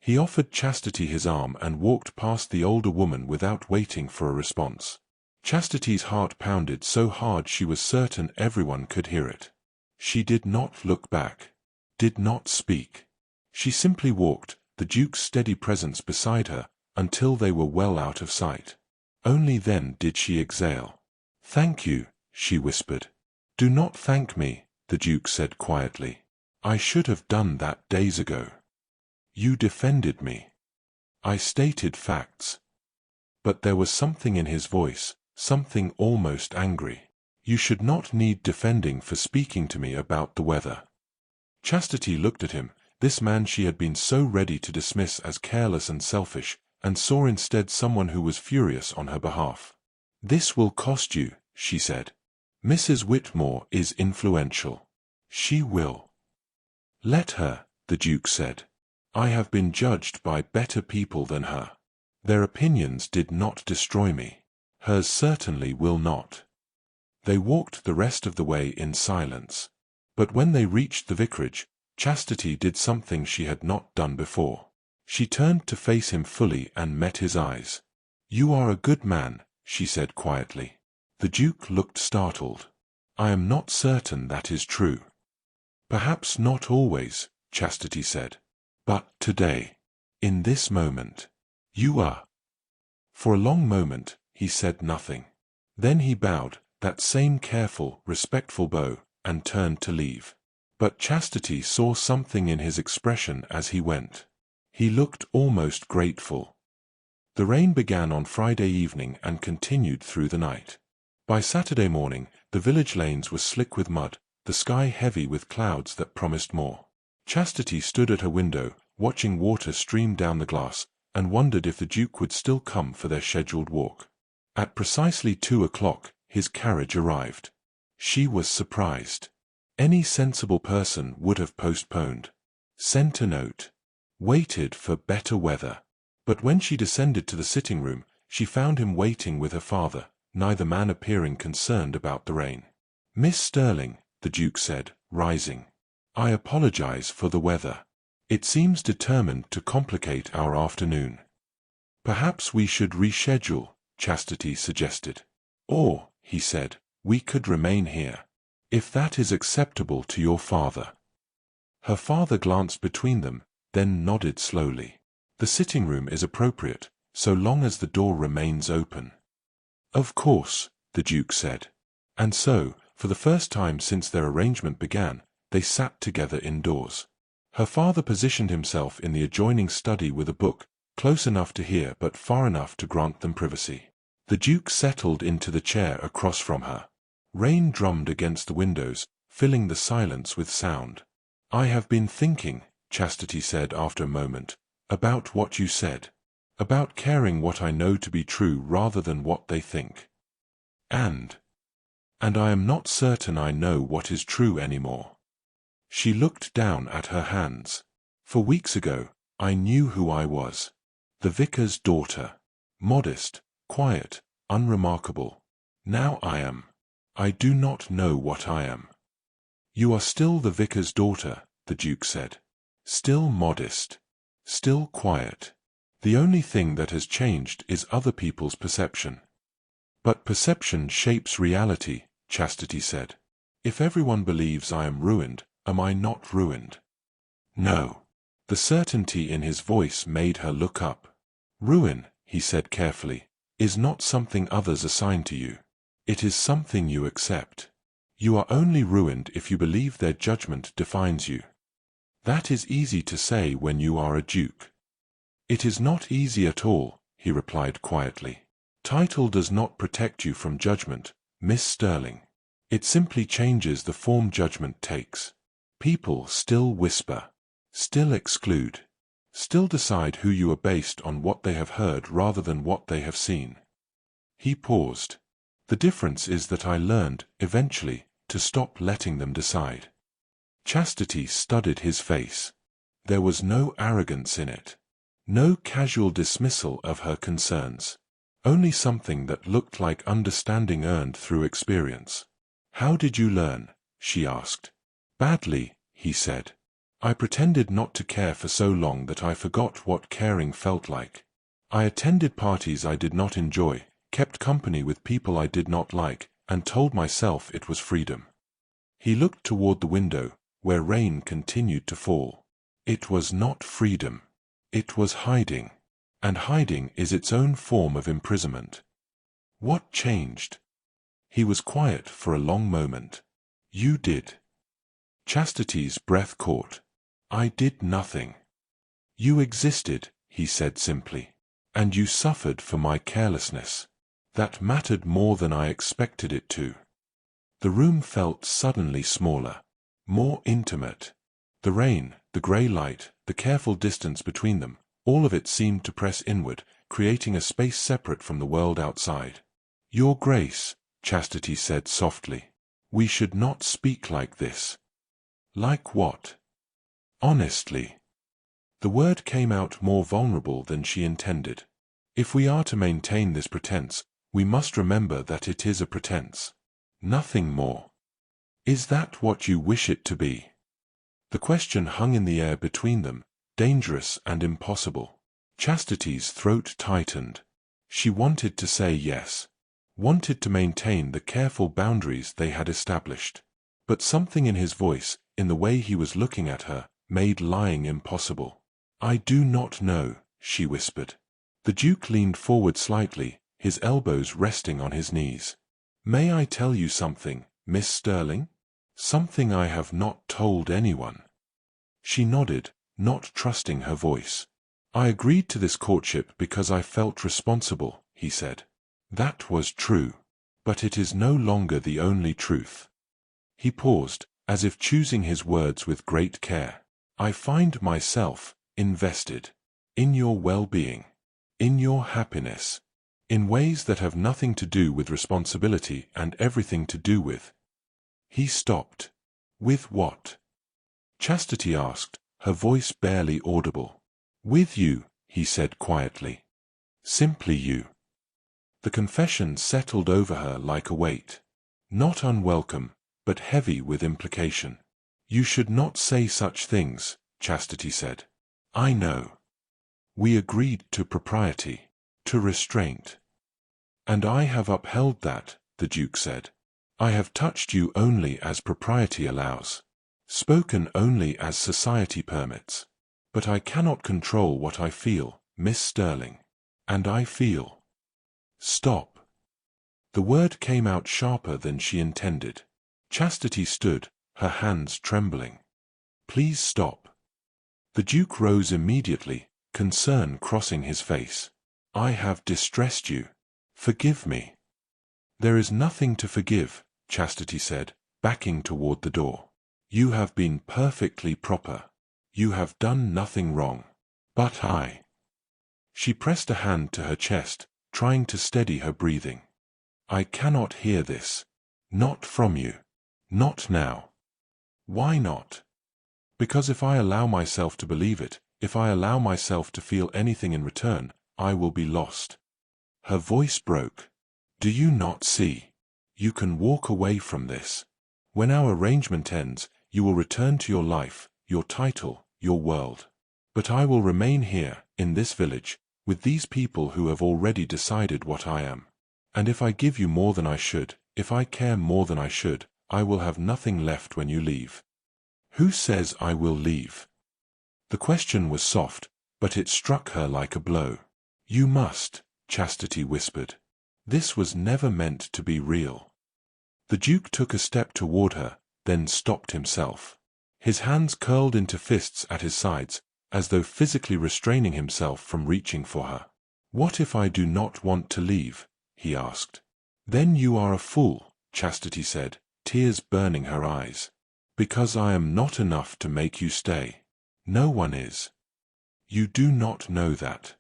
A: He offered Chastity his arm and walked past the older woman without waiting for a response. Chastity's heart pounded so hard she was certain everyone could hear it. She did not look back, did not speak. She simply walked, the Duke's steady presence beside her, until they were well out of sight. Only then did she exhale. "Thank you," she whispered. "Do not thank me," the Duke said quietly. "I should have done that days ago. You defended me. I stated facts." But there was something in his voice, something almost angry. "You should not need defending for speaking to me about the weather." Chastity looked at him, this man she had been so ready to dismiss as careless and selfish, and saw instead someone who was furious on her behalf. "This will cost you," she said. "Mrs. Whitmore is influential. She will." Let her, the Duke said. I have been judged by better people than her. Their opinions did not destroy me. Hers certainly will not. They walked the rest of the way in silence. But when they reached the vicarage, Chastity did something she had not done before. She turned to face him fully and met his eyes. You are a good man, she said quietly. The Duke looked startled. I am not certain that is true. Perhaps not always, Chastity said. But today, in this moment, you are. For a long moment, he said nothing. Then he bowed, that same careful, respectful bow, and turned to leave. But Chastity saw something in his expression as he went. He looked almost grateful. The rain began on Friday evening and continued through the night. By Saturday morning, the village lanes were slick with mud, the sky heavy with clouds that promised more. Chastity stood at her window, watching water stream down the glass, and wondered if the Duke would still come for their scheduled walk. At precisely 2 o'clock, his carriage arrived. She was surprised. Any sensible person would have postponed, sent a note, waited for better weather. But when she descended to the sitting room, she found him waiting with her father, neither man appearing concerned about the rain. Miss Sterling, the Duke said, rising. I apologize for the weather. It seems determined to complicate our afternoon. Perhaps we should reschedule, Chastity suggested. Or, he said, we could remain here. If that is acceptable to your father. Her father glanced between them, then nodded slowly. The sitting room is appropriate, so long as the door remains open. Of course, the Duke said. And so, for the first time since their arrangement began, they sat together indoors. Her father positioned himself in the adjoining study with a book, close enough to hear but far enough to grant them privacy. The Duke settled into the chair across from her. Rain drummed against the windows, filling the silence with sound. I have been thinking, Chastity said after a moment, about what you said. About caring what I know to be true rather than what they think. And I am not certain I know what is true anymore. She looked down at her hands. For weeks ago, I knew who I was. The vicar's daughter. Modest, quiet, unremarkable. Now I am. I do not know what I am. You are still the vicar's daughter, the Duke said. Still modest. Still quiet. The only thing that has changed is other people's perception. But perception shapes reality, Chastity said. If everyone believes I am ruined, am I not ruined? No. The certainty in his voice made her look up. Ruin, he said carefully, is not something others assign to you. It is something you accept. You are only ruined if you believe their judgment defines you. That is easy to say when you are a duke. It is not easy at all, he replied quietly. Title does not protect you from judgment, Miss Sterling. It simply changes the form judgment takes. People still whisper, still exclude, still decide who you are based on what they have heard rather than what they have seen. He paused. The difference is that I learned, eventually, to stop letting them decide. Chastity studied his face. There was no arrogance in it. No casual dismissal of her concerns. Only something that looked like understanding earned through experience. How did you learn? She asked. Badly, he said. I pretended not to care for so long that I forgot what caring felt like. I attended parties I did not enjoy, kept company with people I did not like, and told myself it was freedom. He looked toward the window, where rain continued to fall. It was not freedom. It was hiding. And hiding is its own form of imprisonment. What changed? He was quiet for a long moment. You did. Chastity's breath caught. I did nothing. You existed, he said simply. And you suffered for my carelessness. That mattered more than I expected it to. The room felt suddenly smaller, more intimate. The rain, the grey light, the careful distance between them, all of it seemed to press inward, creating a space separate from the world outside. Your Grace, Chastity said softly, we should not speak like this. Like what? Honestly. The word came out more vulnerable than she intended. If we are to maintain this pretense, we must remember that it is a pretense. Nothing more. Is that what you wish it to be? The question hung in the air between them, dangerous and impossible. Chastity's throat tightened. She wanted to say yes, wanted to maintain the careful boundaries they had established. But something in his voice, in the way he was looking at her, made lying impossible. I do not know, she whispered. The Duke leaned forward slightly, his elbows resting on his knees. May I tell you something, Miss Sterling? Something I have not told anyone. She nodded, not trusting her voice. I agreed to this courtship because I felt responsible, he said. That was true. But it is no longer the only truth. He paused, as if choosing his words with great care. I find myself invested in your well-being, in your happiness, in ways that have nothing to do with responsibility and everything to do with. He stopped. With what? Chastity asked, her voice barely audible. With you, he said quietly. Simply you. The confession settled over her like a weight. Not unwelcome, but heavy with implication. You should not say such things, Chastity said. I know. We agreed to propriety, to restraint. And I have upheld that, the Duke said. I have touched you only as propriety allows, spoken only as society permits. But I cannot control what I feel, Miss Sterling. And I feel. Stop. The word came out sharper than she intended. Chastity stood, her hands trembling. Please stop. The Duke rose immediately, concern crossing his face. I have distressed you. Forgive me. There is nothing to forgive, Chastity said, backing toward the door. You have been perfectly proper. You have done nothing wrong. But I. She pressed a hand to her chest, trying to steady her breathing. I cannot hear this. Not from you. Not now. Why not? Because if I allow myself to believe it, if I allow myself to feel anything in return, I will be lost. Her voice broke. Do you not see? You can walk away from this. When our arrangement ends, you will return to your life, your title, your world. But I will remain here, in this village, with these people who have already decided what I am. And if I give you more than I should, if I care more than I should, I will have nothing left when you leave. Who says I will leave? The question was soft, but it struck her like a blow. You must, Chastity whispered. This was never meant to be real. The Duke took a step toward her, then stopped himself. His hands curled into fists at his sides, as though physically restraining himself from reaching for her. What if I do not want to leave? He asked. Then you are a fool, Chastity said, tears burning her eyes. Because I am not enough to make you stay. No one is. You do not know that.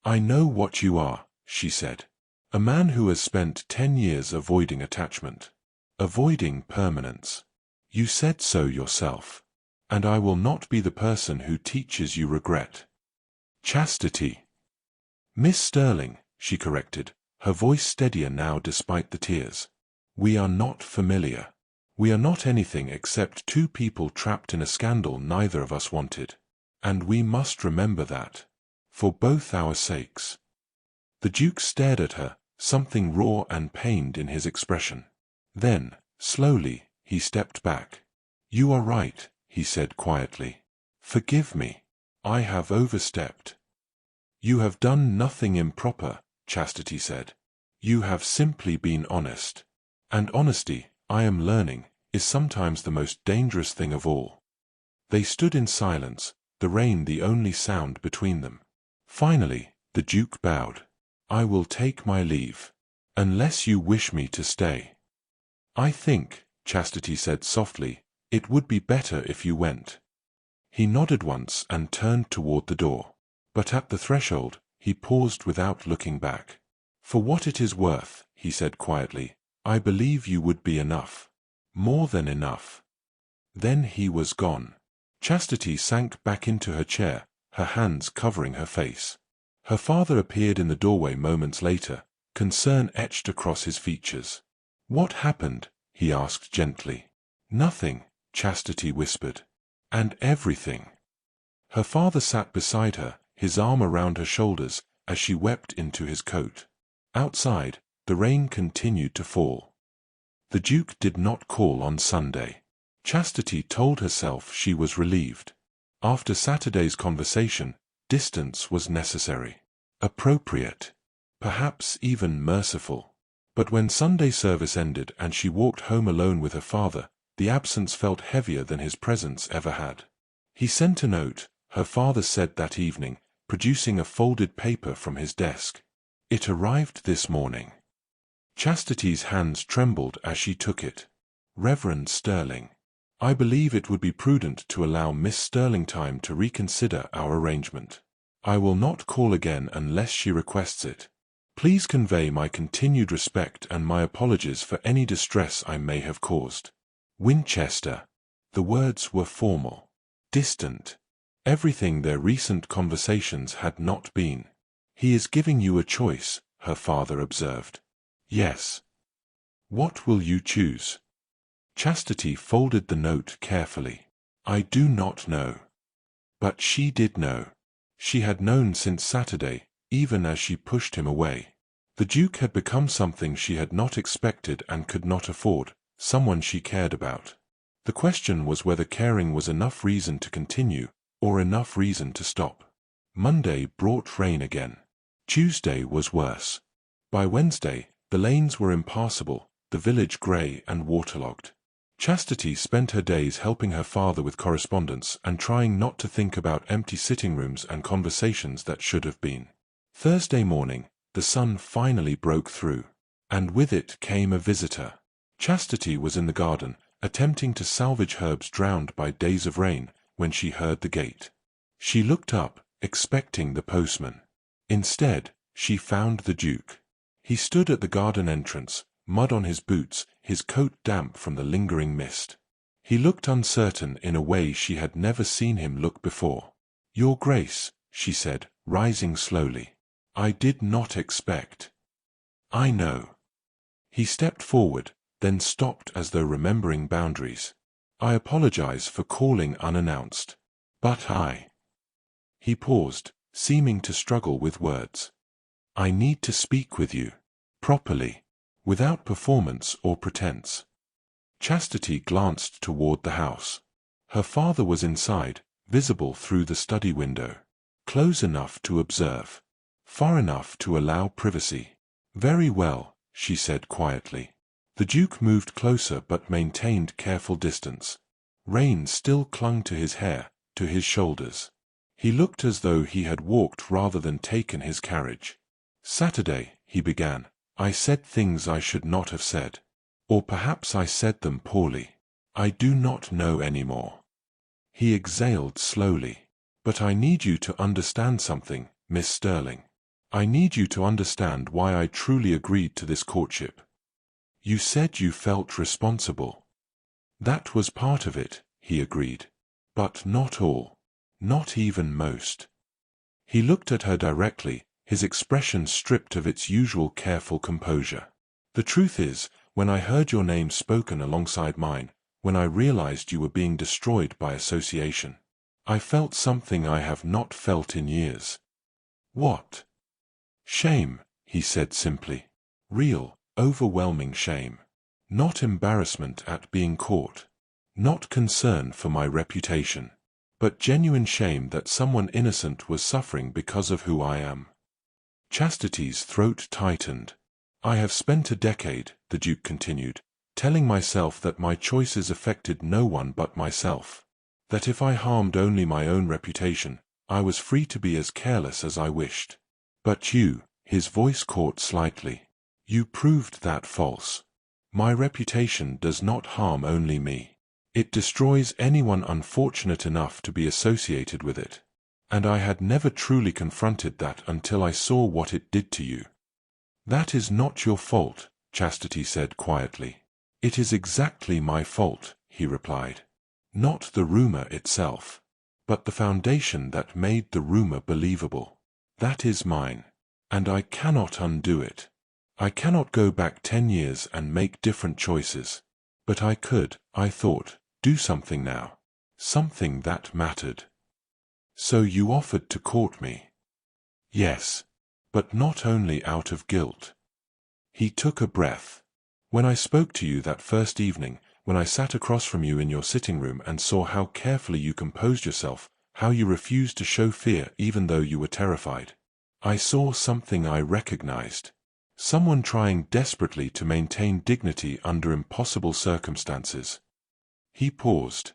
A: I know what you are, she said. A man who has spent 10 years avoiding attachment. Avoiding permanence. You said so yourself. And I will not be the person who teaches you regret. Chastity. Miss Sterling, she corrected, her voice steadier now despite the tears. We are not familiar. We are not anything except two people trapped in a scandal neither of us wanted. And we must remember that. For both our sakes. The Duke stared at her, something raw and pained in his expression. Then, slowly, he stepped back. You are right, he said quietly. Forgive me. I have overstepped. You have done nothing improper, Chastity said. You have simply been honest. And honesty, I am learning, is sometimes the most dangerous thing of all. They stood in silence, the rain the only sound between them. Finally, the Duke bowed. I will take my leave. Unless you wish me to stay. I think, Chastity said softly, it would be better if you went. He nodded once and turned toward the door. But at the threshold, he paused without looking back. For what it is worth, he said quietly, I believe you would be enough. More than enough. Then he was gone. Chastity sank back into her chair, her hands covering her face. Her father appeared in the doorway moments later, concern etched across his features. "What happened?" he asked gently. "Nothing," Chastity whispered. "And everything." Her father sat beside her, his arm around her shoulders, as she wept into his coat. Outside, the rain continued to fall. The Duke did not call on Sunday. Chastity told herself she was relieved. After Saturday's conversation, distance was necessary, appropriate, perhaps even merciful. But when Sunday service ended and she walked home alone with her father, the absence felt heavier than his presence ever had. He sent a note, her father said that evening, producing a folded paper from his desk. "It arrived this morning." Chastity's hands trembled as she took it. "Reverend Sterling, I believe it would be prudent to allow Miss Sterling time to reconsider our arrangement. I will not call again unless she requests it. Please convey my continued respect and my apologies for any distress I may have caused. Winchester." The words were formal, distant, everything their recent conversations had not been. "He is giving you a choice," her father observed. "Yes. What will you choose?" Chastity folded the note carefully. "I do not know." But she did know. She had known since Saturday, even as she pushed him away. The Duke had become something she had not expected and could not afford, someone she cared about. The question was whether caring was enough reason to continue, or enough reason to stop. Monday brought rain again. Tuesday was worse. By Wednesday, the lanes were impassable, the village grey and waterlogged. Chastity spent her days helping her father with correspondence and trying not to think about empty sitting rooms and conversations that should have been. Thursday morning, the sun finally broke through. And with it came a visitor. Chastity was in the garden, attempting to salvage herbs drowned by days of rain, when she heard the gate. She looked up, expecting the postman. Instead, she found the Duke. He stood at the garden entrance, mud on his boots, his coat damp from the lingering mist. He looked uncertain in a way she had never seen him look before. "Your Grace," she said, rising slowly. "I did not expect." "I know." He stepped forward, then stopped as though remembering boundaries. "I apologize for calling unannounced. But He paused, seeming to struggle with words. "I need to speak with you. Properly. Without performance or pretense." Chastity glanced toward the house. Her father was inside, visible through the study window. Close enough to observe. Far enough to allow privacy. "Very well," she said quietly. The Duke moved closer but maintained careful distance. Rain still clung to his hair, to his shoulders. He looked as though he had walked rather than taken his carriage. "Saturday," he began, "I said things I should not have said. Or perhaps I said them poorly. I do not know anymore." He exhaled slowly. "But I need you to understand something, Miss Sterling. I need you to understand why I truly agreed to this courtship. You said you felt responsible." "That was part of it," he agreed. "But not all. Not even most." He looked at her directly, his expression stripped of its usual careful composure. "The truth is, when I heard your name spoken alongside mine, when I realized you were being destroyed by association, I felt something I have not felt in years." "What?" "Shame," he said simply. "Real, overwhelming shame. Not embarrassment at being caught. Not concern for my reputation. But genuine shame that someone innocent was suffering because of who I am." Chastity's throat tightened. "I have spent a decade," the Duke continued, "telling myself that my choices affected no one but myself. That if I harmed only my own reputation, I was free to be as careless as I wished. But you," his voice caught slightly, "you proved that false. My reputation does not harm only me. It destroys anyone unfortunate enough to be associated with it. And I had never truly confronted that until I saw what it did to you." "That is not your fault," Chastity said quietly. "It is exactly my fault," he replied. Not the rumor itself, but the foundation that made the rumor believable. That is mine, and I cannot undo it. I cannot go back 10 years and make different choices. But I could, I thought, do something now. Something that mattered. So you offered to court me? Yes, but not only out of guilt. He took a breath. When I spoke to you that first evening, when I sat across from you in your sitting room and saw how carefully you composed yourself, how you refused to show fear even though you were terrified, I saw something I recognized. Someone trying desperately to maintain dignity under impossible circumstances. He paused.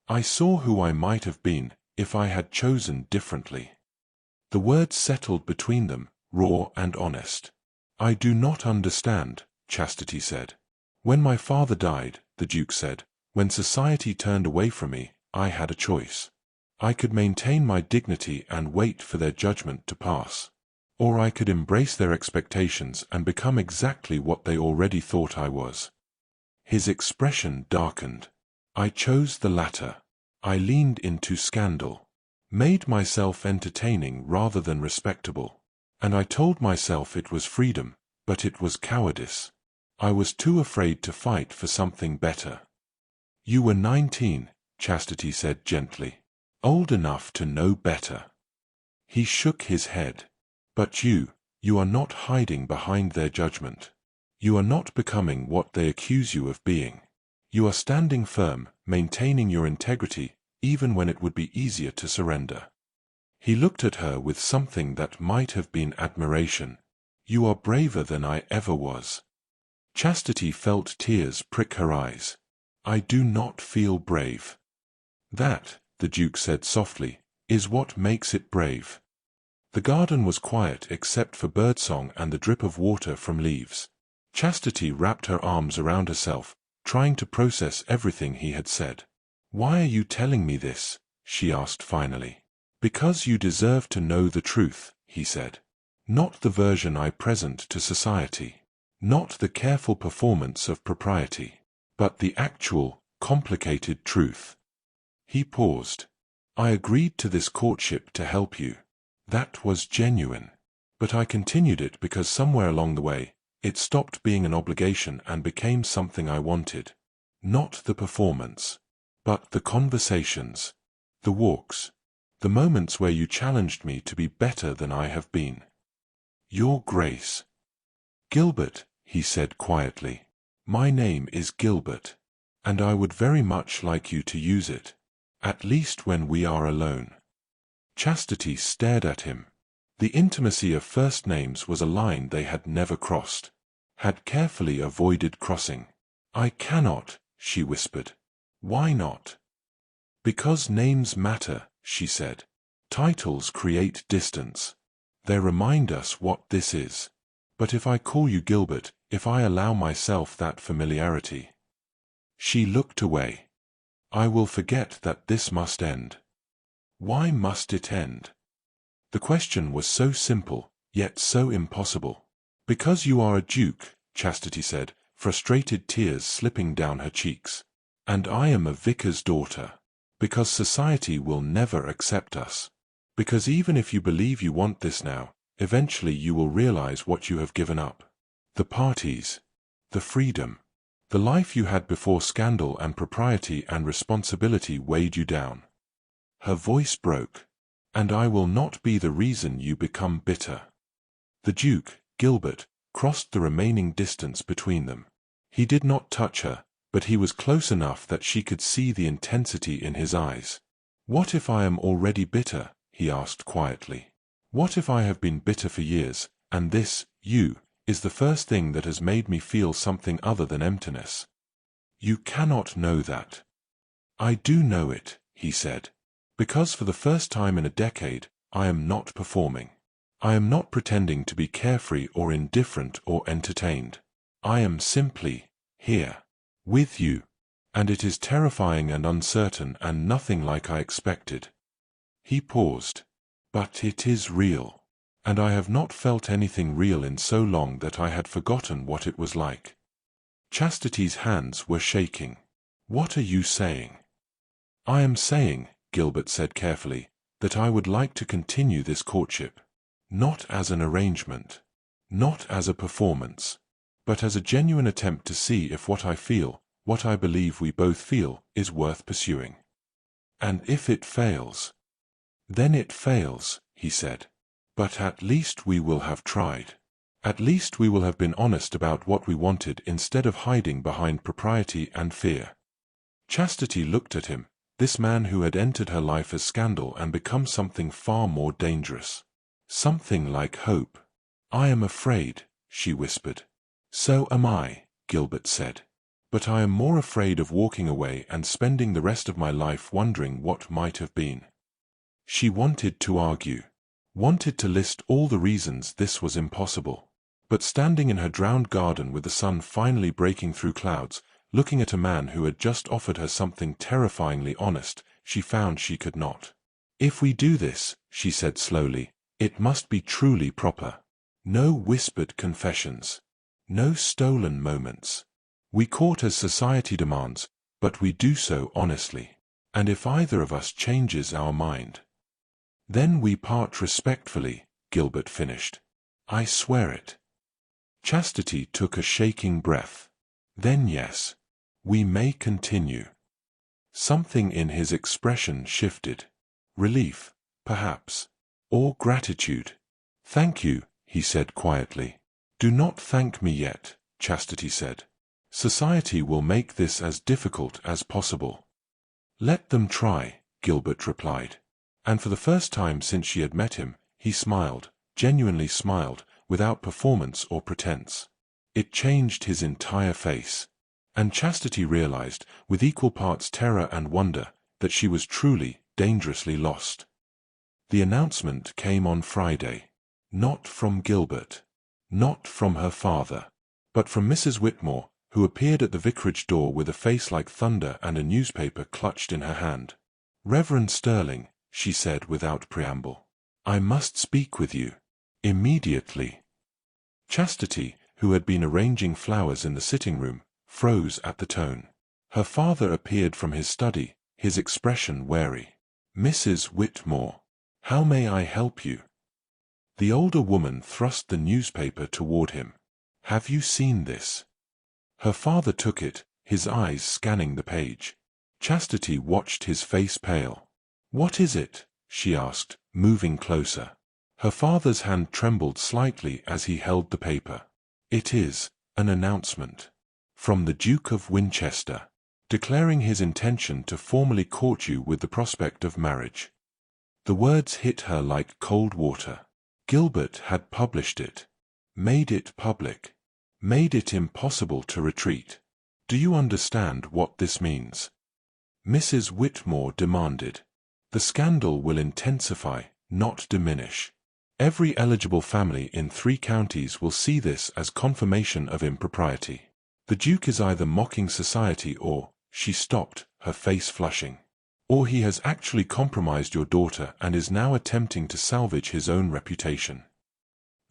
A: I saw who I might have been if I had chosen differently. The words settled between them, raw and honest. I do not understand, Chastity said. When my father died, the Duke said, when society turned away from me, I had a choice. I could maintain my dignity and wait for their judgment to pass. Or I could embrace their expectations and become exactly what they already thought I was. His expression darkened. I chose the latter. I leaned into scandal. Made myself entertaining rather than respectable. And I told myself it was freedom, but it was cowardice. I was too afraid to fight for something better. You were 19, Chastity said gently. Old enough to know better. He shook his head. But you are not hiding behind their judgment. You are not becoming what they accuse you of being. You are standing firm, maintaining your integrity, even when it would be easier to surrender. He looked at her with something that might have been admiration. You are braver than I ever was. Chastity felt tears prick her eyes. I do not feel brave. That, the Duke said softly, is what makes it brave. The garden was quiet except for birdsong and the drip of water from leaves. Chastity wrapped her arms around herself, trying to process everything he had said. Why are you telling me this? She asked finally. Because you deserve to know the truth, he said. Not the version I present to society. Not the careful performance of propriety. But the actual, complicated truth. He paused. I agreed to this courtship to help you. That was genuine. But I continued it because somewhere along the way, it stopped being an obligation and became something I wanted. Not the performance, but the conversations, the walks, the moments where you challenged me to be better than I have been. Your Grace. Gilbert, he said quietly. My name is Gilbert, and I would very much like you to use it, at least when we are alone. Chastity stared at him. The intimacy of first names was a line they had never crossed, had carefully avoided crossing. I cannot, she whispered. Why not? Because names matter, she said. Titles create distance. They remind us what this is. But if I call you Gilbert, if I allow myself that familiarity. She looked away. I will forget that this must end. Why must it end? The question was so simple, yet so impossible. Because you are a duke, Chastity said, frustrated tears slipping down her cheeks. And I am a vicar's daughter. Because society will never accept us. Because even if you believe you want this now, eventually you will realize what you have given up. The parties. The freedom. The life you had before scandal and propriety and responsibility weighed you down. Her voice broke. And I will not be the reason you become bitter. The Duke, Gilbert, crossed the remaining distance between them. He did not touch her, but he was close enough that she could see the intensity in his eyes. What if I am already bitter? He asked quietly. What if I have been bitter for years, and this, you, is the first thing that has made me feel something other than emptiness? You cannot know that. I do know it, he said. Because for the first time in a decade, I am not performing. I am not pretending to be carefree or indifferent or entertained. I am simply here, with you. And it is terrifying and uncertain and nothing like I expected. He paused. But it is real. And I have not felt anything real in so long that I had forgotten what it was like. Chastity's hands were shaking. What are you saying? I am saying, Gilbert said carefully, that I would like to continue this courtship. Not as an arrangement. Not as a performance. But as a genuine attempt to see if what I feel, what I believe we both feel, is worth pursuing. And if it fails, then it fails, he said. But at least we will have tried. At least we will have been honest about what we wanted instead of hiding behind propriety and fear. Chastity looked at him, this man who had entered her life as scandal and become something far more dangerous. Something like hope. I am afraid, she whispered. So am I, Gilbert said. But I am more afraid of walking away and spending the rest of my life wondering what might have been. She wanted to argue. Wanted to list all the reasons this was impossible. But standing in her drowned garden with the sun finally breaking through clouds, looking at a man who had just offered her something terrifyingly honest, she found she could not. If we do this, she said slowly, it must be truly proper. No whispered confessions. No stolen moments. We court as society demands, but we do so honestly. And if either of us changes our mind, then we part respectfully, Gilbert finished. I swear it. Chastity took a shaking breath. Then yes, we may continue. Something in his expression shifted. Relief, perhaps. Or gratitude. Thank you, he said quietly. Do not thank me yet, Chastity said. Society will make this as difficult as possible. Let them try, Gilbert replied. And for the first time since she had met him, he smiled, genuinely smiled, without performance or pretense. It changed his entire face. And Chastity realized, with equal parts terror and wonder, that she was truly, dangerously lost. The announcement came on Friday. Not from Gilbert. Not from her father. But from Mrs. Whitmore, who appeared at the vicarage door with a face like thunder and a newspaper clutched in her hand. Reverend Sterling, she said without preamble. I must speak with you. Immediately. Chastity, who had been arranging flowers in the sitting room, froze at the tone. Her father appeared from his study, his expression wary. Mrs. Whitmore, how may I help you? The older woman thrust the newspaper toward him. Have you seen this? Her father took it, his eyes scanning the page. Chastity watched his face pale. What is it? She asked, moving closer. Her father's hand trembled slightly as he held the paper. It is an announcement. From the Duke of Winchester, declaring his intention to formally court you with the prospect of marriage. The words hit her like cold water. Gilbert had published it. Made it public. Made it impossible to retreat. Do you understand what this means? Mrs. Whitmore demanded. The scandal will intensify, not diminish. Every eligible family in 3 counties will see this as confirmation of impropriety. The Duke is either mocking society or, she stopped, her face flushing. Or he has actually compromised your daughter and is now attempting to salvage his own reputation.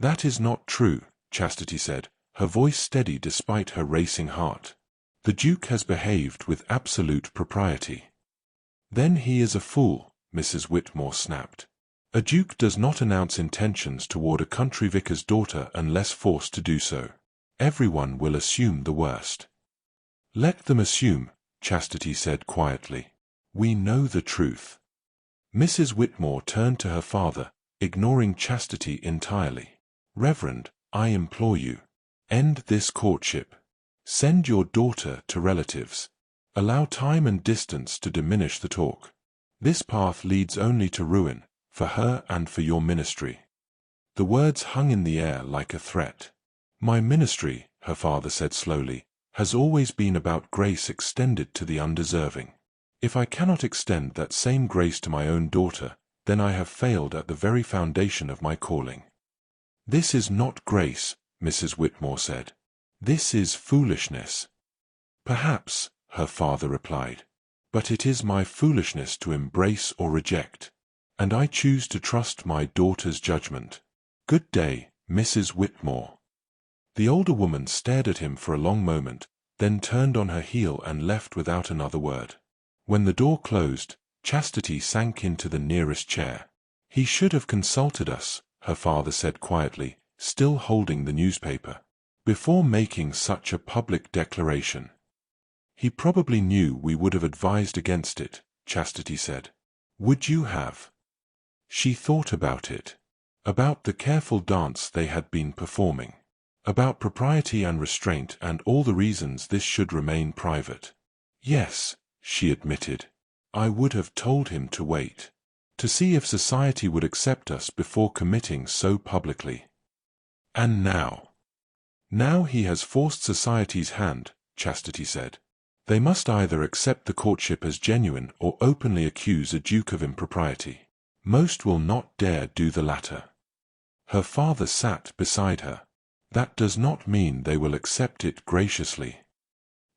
A: That is not true, Chastity said, her voice steady despite her racing heart. The Duke has behaved with absolute propriety. Then he is a fool, Mrs. Whitmore snapped. A duke does not announce intentions toward a country vicar's daughter unless forced to do so. Everyone will assume the worst. Let them assume, Chastity said quietly. We know the truth. Mrs. Whitmore turned to her father, ignoring Chastity entirely. Reverend, I implore you. End this courtship. Send your daughter to relatives. Allow time and distance to diminish the talk. This path leads only to ruin, for her and for your ministry. The words hung in the air like a threat. My ministry, her father said slowly, has always been about grace extended to the undeserving. If I cannot extend that same grace to my own daughter, then I have failed at the very foundation of my calling. This is not grace, Mrs. Whitmore said. This is foolishness. Perhaps, her father replied. But it is my foolishness to embrace or reject. And I choose to trust my daughter's judgment. Good day, Mrs. Whitmore. The older woman stared at him for a long moment, then turned on her heel and left without another word. When the door closed, Chastity sank into the nearest chair. "He should have consulted us," her father said quietly, still holding the newspaper, "before making such a public declaration." "He probably knew we would have advised against it," Chastity said. "Would you have?" She thought about it. About the careful dance they had been performing. About propriety and restraint and all the reasons this should remain private. "Yes," she admitted. "I would have told him to wait. To see if society would accept us before committing so publicly. And now? Now he has forced society's hand," Chastity said. "They must either accept the courtship as genuine or openly accuse a duke of impropriety. Most will not dare do the latter." Her father sat beside her. "That does not mean they will accept it graciously."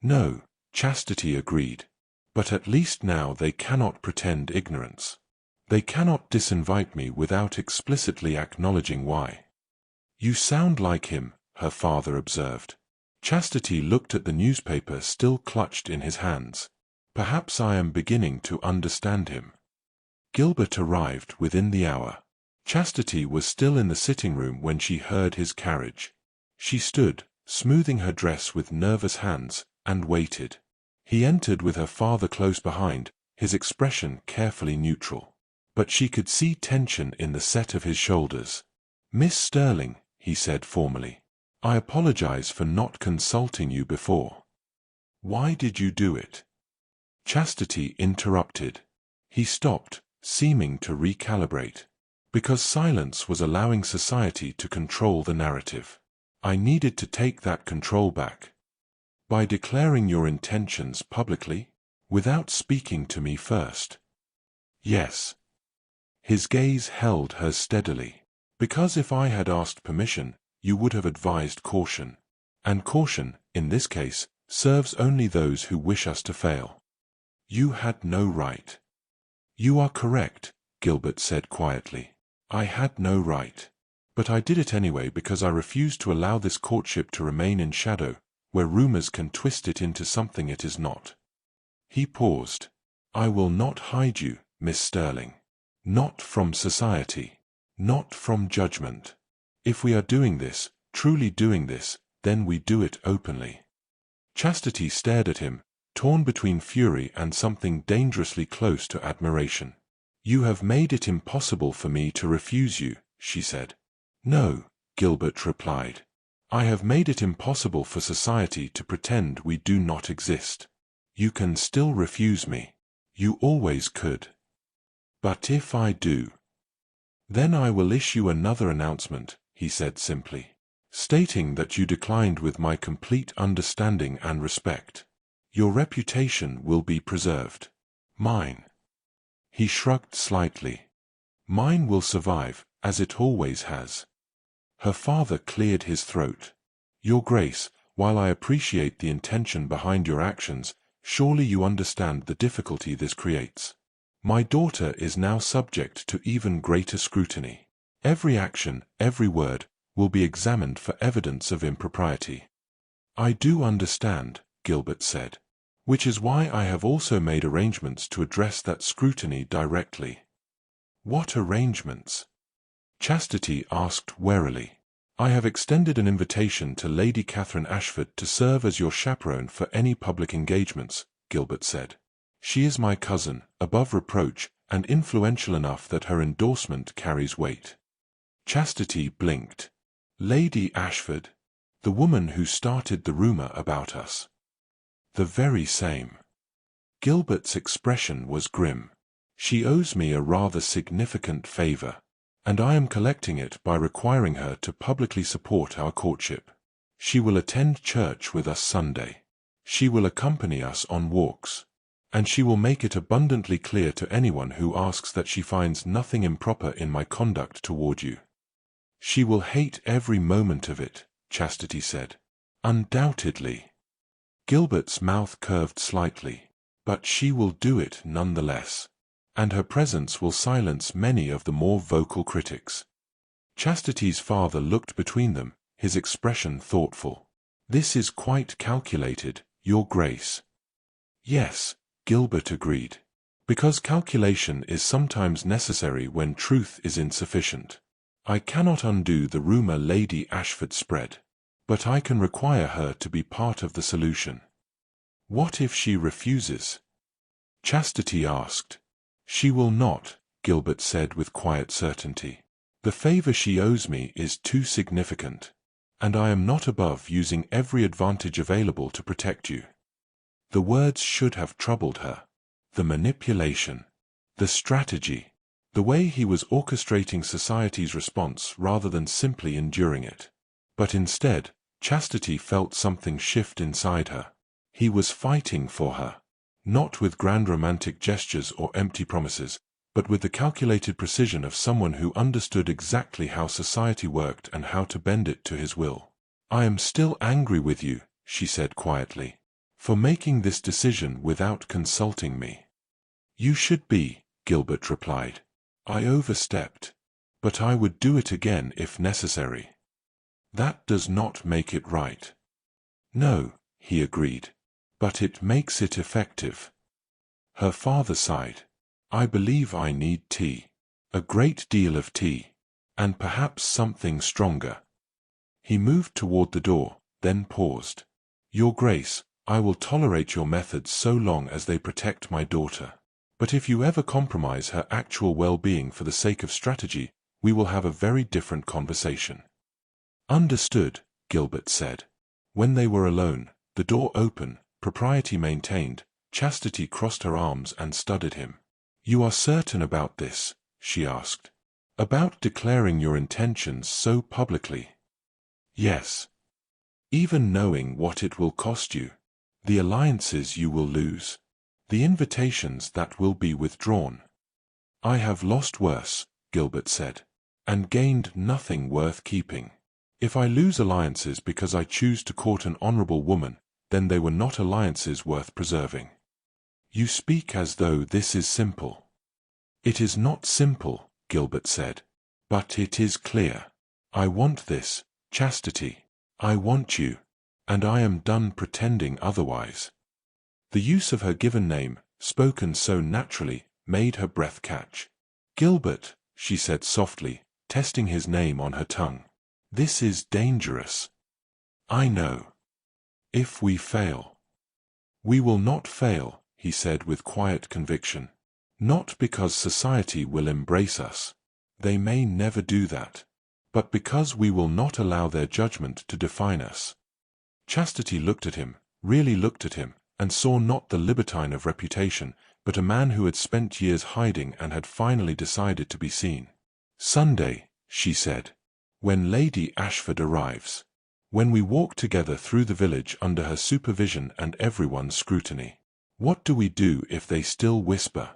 A: "No," Chastity agreed. "But at least now they cannot pretend ignorance. They cannot disinvite me without explicitly acknowledging why." "You sound like him," her father observed. Chastity looked at the newspaper still clutched in his hands. "Perhaps I am beginning to understand him." Gilbert arrived within the hour. Chastity was still in the sitting room when she heard his carriage. She stood, smoothing her dress with nervous hands, and waited. He entered with her father close behind, his expression carefully neutral. But she could see tension in the set of his shoulders. "Miss Sterling," he said formally, "I apologize for not consulting you before." "Why did you do it?" Chastity interrupted. He stopped, seeming to recalibrate. "Because silence was allowing society to control the narrative. I needed to take that control back." "By declaring your intentions publicly? Without speaking to me first?" "Yes." His gaze held hers steadily. "Because if I had asked permission, you would have advised caution. And caution, in this case, serves only those who wish us to fail. You had no right." "You are correct," Gilbert said quietly. "I had no right. But I did it anyway because I refused to allow this courtship to remain in shadow, where rumors can twist it into something it is not." He paused. "I will not hide you, Miss Sterling. Not from society. Not from judgment. If we are doing this, truly doing this, then we do it openly." Chastity stared at him, torn between fury and something dangerously close to admiration. "You have made it impossible for me to refuse you," she said. "No," Gilbert replied. "I have made it impossible for society to pretend we do not exist. You can still refuse me. You always could. But if I do, then I will issue another announcement," he said simply, "stating that you declined with my complete understanding and respect. Your reputation will be preserved. Mine." He shrugged slightly. "Mine will survive, as it always has." Her father cleared his throat. "Your Grace, while I appreciate the intention behind your actions, surely you understand the difficulty this creates. My daughter is now subject to even greater scrutiny. Every action, every word, will be examined for evidence of impropriety." "I do understand," Gilbert said. "Which is why I have also made arrangements to address that scrutiny directly." "What arrangements?" Chastity asked warily. "I have extended an invitation to Lady Catherine Ashford to serve as your chaperone for any public engagements," Gilbert said. "She is my cousin, above reproach, and influential enough that her endorsement carries weight." Chastity blinked. "Lady Ashford? The woman who started the rumor about us?" "The very same." Gilbert's expression was grim. "She owes me a rather significant favor, and I am collecting it by requiring her to publicly support our courtship. She will attend church with us Sunday. She will accompany us on walks. And she will make it abundantly clear to anyone who asks that she finds nothing improper in my conduct toward you." "She will hate every moment of it," Chastity said. "Undoubtedly." Gilbert's mouth curved slightly. "But she will do it nonetheless. And her presence will silence many of the more vocal critics." Chastity's father looked between them, his expression thoughtful. "This is quite calculated, Your Grace." "Yes," Gilbert agreed. Because calculation is sometimes necessary when truth is insufficient. I cannot undo the rumor Lady Ashford spread. But I can require her to be part of the solution. What if she refuses? Chastity asked. She will not, Gilbert said with quiet certainty. The favor she owes me is too significant. And I am not above using every advantage available to protect you. The words should have troubled her. The manipulation. The strategy. The way he was orchestrating society's response rather than simply enduring it. But instead, Chastity felt something shift inside her. He was fighting for her. Not with grand romantic gestures or empty promises, but with the calculated precision of someone who understood exactly how society worked and how to bend it to his will. I am still angry with you, she said quietly, for making this decision without consulting me. You should be, Gilbert replied. I overstepped. But I would do it again if necessary. That does not make it right. No, he agreed. But it makes it effective. Her father sighed. I believe I need tea. A great deal of tea. And perhaps something stronger. He moved toward the door, then paused. Your Grace, I will tolerate your methods so long as they protect my daughter. But if you ever compromise her actual well-being for the sake of strategy, we will have a very different conversation. Understood, Gilbert said. When they were alone, the door open, propriety maintained, Chastity crossed her arms and studied him. You are certain about this? She asked. About declaring your intentions so publicly? Yes. Even knowing what it will cost you, the alliances you will lose, the invitations that will be withdrawn. I have lost worse, Gilbert said, and gained nothing worth keeping. If I lose alliances because I choose to court an honorable woman, then they were not alliances worth preserving. You speak as though this is simple. It is not simple, Gilbert said. But it is clear. I want this, Chastity. I want you. And I am done pretending otherwise. The use of her given name, spoken so naturally, made her breath catch. Gilbert, she said softly, testing his name on her tongue. This is dangerous. I know. If we fail. We will not fail, he said with quiet conviction. Not because society will embrace us. They may never do that. But because we will not allow their judgment to define us. Chastity looked at him, really looked at him, and saw not the libertine of reputation, but a man who had spent years hiding and had finally decided to be seen. Sunday, she said. When Lady Ashford arrives. When we walk together through the village under her supervision and everyone's scrutiny. What do we do if they still whisper?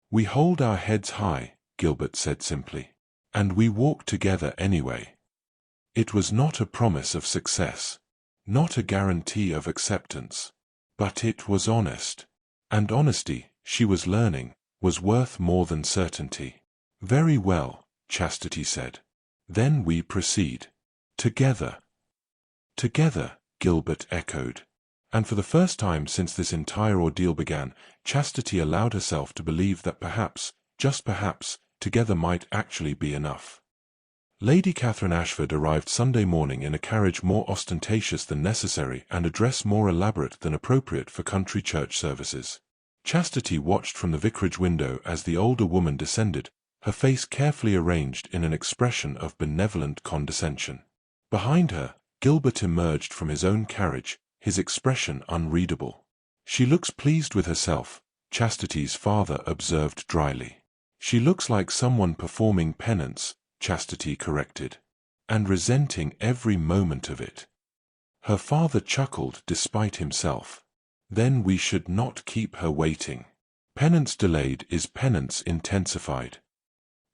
A: We hold our heads high, Gilbert said simply. And we walk together anyway. It was not a promise of success. Not a guarantee of acceptance. But it was honest. And honesty, she was learning, was worth more than certainty. Very well, Chastity said. Then we proceed. Together. Together, Gilbert echoed. And for the first time since this entire ordeal began, Chastity allowed herself to believe that perhaps, just perhaps, together might actually be enough. Lady Catherine Ashford arrived Sunday morning in a carriage more ostentatious than necessary and a dress more elaborate than appropriate for country church services. Chastity watched from the vicarage window as the older woman descended, her face carefully arranged in an expression of benevolent condescension. Behind her, Gilbert emerged from his own carriage, his expression unreadable. She looks pleased with herself, Chastity's father observed dryly. She looks like someone performing penance, Chastity corrected, and resenting every moment of it. Her father chuckled despite himself. Then we should not keep her waiting. Penance delayed is penance intensified.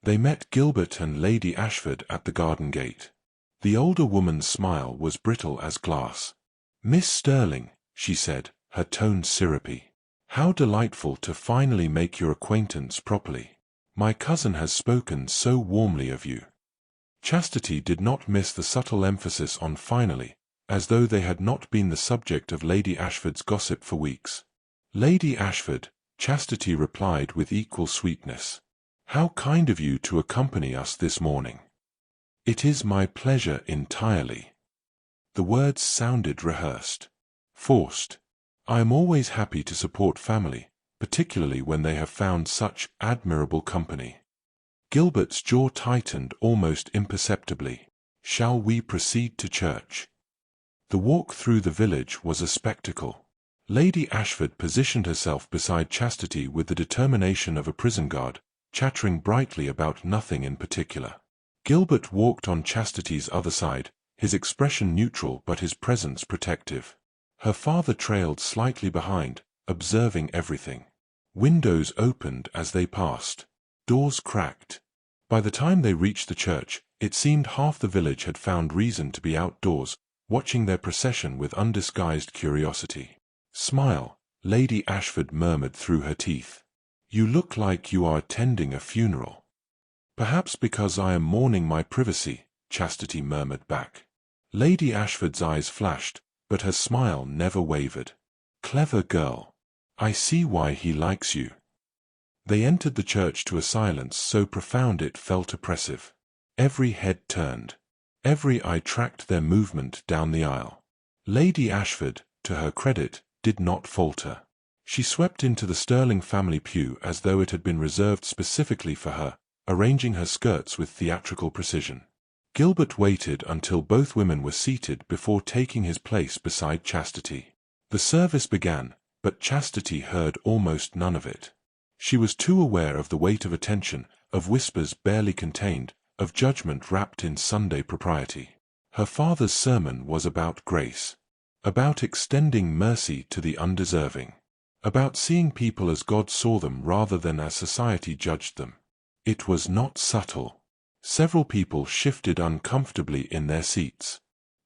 A: They met Gilbert and Lady Ashford at the garden gate. The older woman's smile was brittle as glass. Miss Sterling, she said, her tone syrupy. How delightful to finally make your acquaintance properly. My cousin has spoken so warmly of you. Chastity did not miss the subtle emphasis on finally, as though they had not been the subject of Lady Ashford's gossip for weeks. Lady Ashford, Chastity replied with equal sweetness. How kind of you to accompany us this morning. It is my pleasure entirely. The words sounded rehearsed, forced. I am always happy to support family, particularly when they have found such admirable company. Gilbert's jaw tightened almost imperceptibly. Shall we proceed to church? The walk through the village was a spectacle. Lady Ashford positioned herself beside Chastity with the determination of a prison guard, chattering brightly about nothing in particular. Gilbert walked on Chastity's other side, his expression neutral but his presence protective. Her father trailed slightly behind, observing everything. Windows opened as they passed. Doors cracked. By the time they reached the church, it seemed half the village had found reason to be outdoors, watching their procession with undisguised curiosity. Smile, Lady Ashford murmured through her teeth. You look like you are attending a funeral. Perhaps because I am mourning my privacy, Chastity murmured back. Lady Ashford's eyes flashed, but her smile never wavered. Clever girl. I see why he likes you. They entered the church to a silence so profound it felt oppressive. Every head turned. Every eye tracked their movement down the aisle. Lady Ashford, to her credit, did not falter. She swept into the Sterling family pew as though it had been reserved specifically for her, arranging her skirts with theatrical precision. Gilbert waited until both women were seated before taking his place beside Chastity. The service began, but Chastity heard almost none of it. She was too aware of the weight of attention, of whispers barely contained, of judgment wrapped in Sunday propriety. Her father's sermon was about grace, about extending mercy to the undeserving, about seeing people as God saw them rather than as society judged them. It was not subtle. Several people shifted uncomfortably in their seats.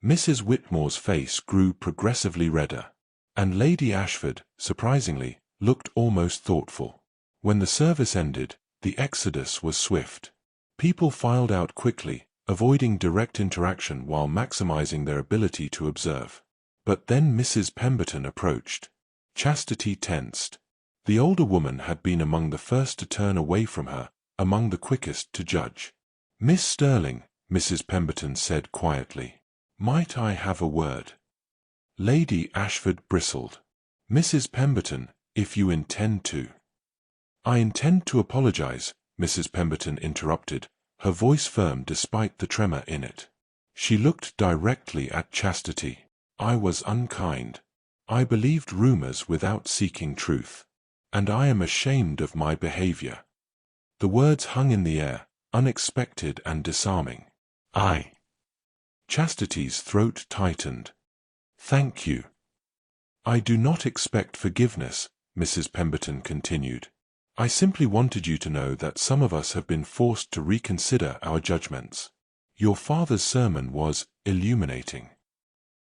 A: Mrs. Whitmore's face grew progressively redder, and Lady Ashford, surprisingly, looked almost thoughtful. When the service ended, the exodus was swift. People filed out quickly, avoiding direct interaction while maximizing their ability to observe. But then Mrs. Pemberton approached. Chastity tensed. The older woman had been among the first to turn away from her, among the quickest to judge. Miss Sterling, Mrs. Pemberton said quietly. Might I have a word? Lady Ashford bristled. Mrs. Pemberton, if you intend to. I intend to apologize, Mrs. Pemberton interrupted, her voice firm despite the tremor in it. She looked directly at Chastity. I was unkind. I believed rumors without seeking truth. And I am ashamed of my behavior. The words hung in the air, unexpected and disarming. Chastity's throat tightened. Thank you. I do not expect forgiveness, Mrs. Pemberton continued. I simply wanted you to know that some of us have been forced to reconsider our judgments. Your father's sermon was illuminating.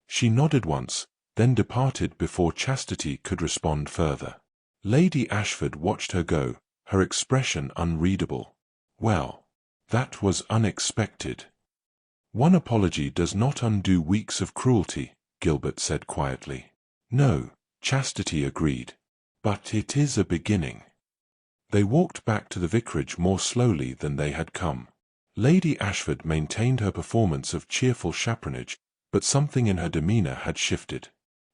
A: She nodded once, then departed before Chastity could respond further. Lady Ashford watched her go, her expression unreadable. Well, that was unexpected. One apology does not undo weeks of cruelty, Gilbert said quietly. No, Chastity agreed. But it is a beginning. They walked back to the vicarage more slowly than they had come. Lady Ashford maintained her performance of cheerful chaperonage, but something in her demeanor had shifted.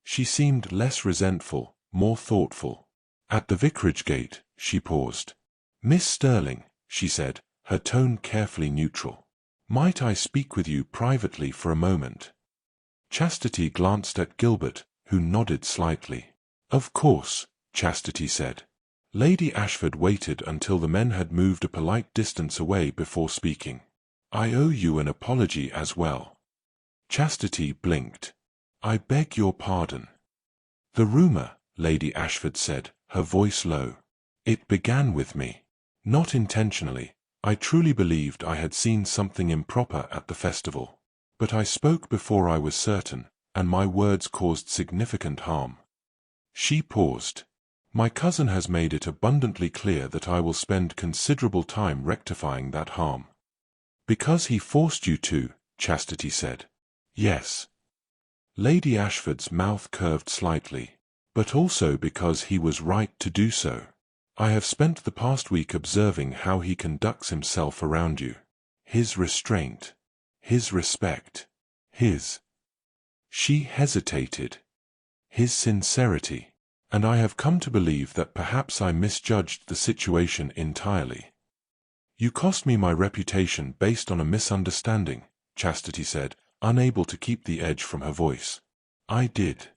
A: She seemed less resentful, more thoughtful. At the vicarage gate, she paused. Miss Sterling, she said, her tone carefully neutral. Might I speak with you privately for a moment? Chastity glanced at Gilbert, who nodded slightly. Of course, Chastity said. Lady Ashford waited until the men had moved a polite distance away before speaking. I owe you an apology as well. Chastity blinked. I beg your pardon. The rumor, Lady Ashford said, her voice low. It began with me. Not intentionally. I truly believed I had seen something improper at the festival. But I spoke before I was certain, and my words caused significant harm. She paused. My cousin has made it abundantly clear that I will spend considerable time rectifying that harm. Because he forced you to, Chastity said. Yes. Lady Ashford's mouth curved slightly. but also because he was right to do so. I have spent the past week observing how he conducts himself around you. His restraint, his respect, his—" She hesitated. "His sincerity. And I have come to believe that perhaps I misjudged the situation entirely." "You cost me my reputation based on a misunderstanding," Chastity said, unable to keep the edge from her voice. "I did."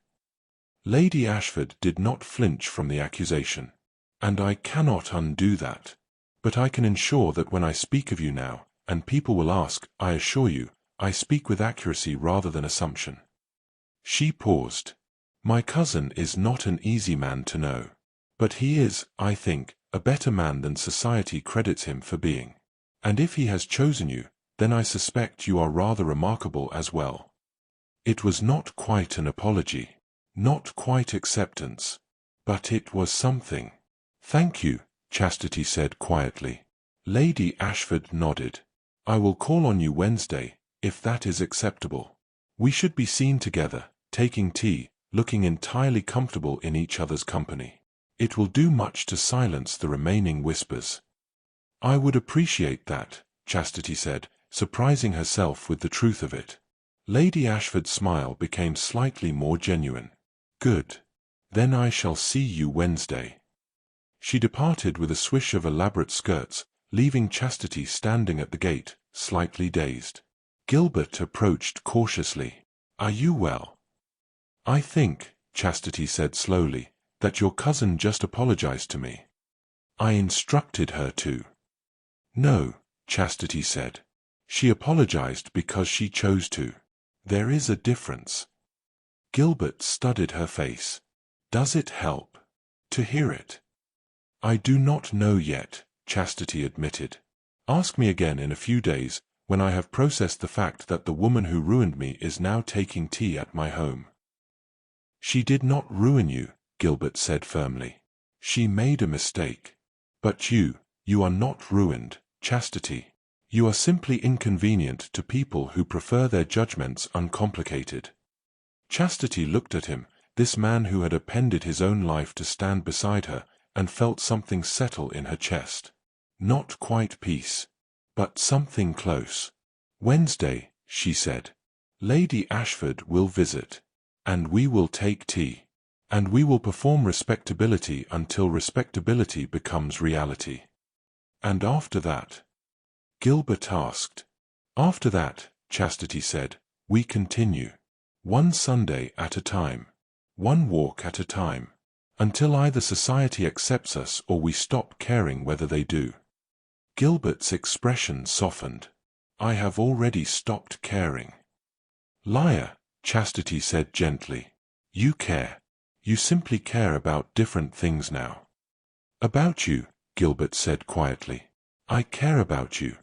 A: Lady Ashford did not flinch from the accusation. "And I cannot undo that. But I can ensure that when I speak of you now, and people will ask, I assure you, I speak with accuracy rather than assumption." She paused. "My cousin is not an easy man to know. But he is, I think, a better man than society credits him for being. And if he has chosen you, then I suspect you are rather remarkable as well." It was not quite an apology, not quite acceptance, but it was something. "Thank you," Chastity said quietly. Lady Ashford nodded. "I will call on you Wednesday, if that is acceptable. We should be seen together, taking tea, looking entirely comfortable in each other's company. It will do much to silence the remaining whispers." "I would appreciate that," Chastity said, surprising herself with the truth of it. Lady Ashford's smile became slightly more genuine. "Good. Then I shall see you Wednesday." She departed with a swish of elaborate skirts, leaving Chastity standing at the gate, slightly dazed. Gilbert approached cautiously. "Are you well?" "I think," Chastity said slowly, "that your cousin just apologized to me." "I instructed her to." "No," Chastity said. "She apologized because she chose to. There is a difference." Gilbert studied her face. "Does it help to hear it?" "I do not know yet," Chastity admitted. "Ask me again in a few days, when I have processed the fact that the woman who ruined me is now taking tea at my home." "She did not ruin you," Gilbert said firmly. "She made a mistake. But you are not ruined, Chastity. You are simply inconvenient to people who prefer their judgments uncomplicated." Chastity looked at him, this man who had appended his own life to stand beside her, and felt something settle in her chest. Not quite peace, but something close. "Wednesday," she said. "Lady Ashford will visit. And we will take tea. And we will perform respectability until respectability becomes reality." "And after that?" Gilbert asked. "After that," Chastity said, "we continue. One Sunday at a time. One walk at a time. Until either society accepts us or we stop caring whether they do." Gilbert's expression softened. "I have already stopped caring." "Liar," Chastity said gently. "You care. You simply care about different things now." "About you," Gilbert said quietly. "I care about you."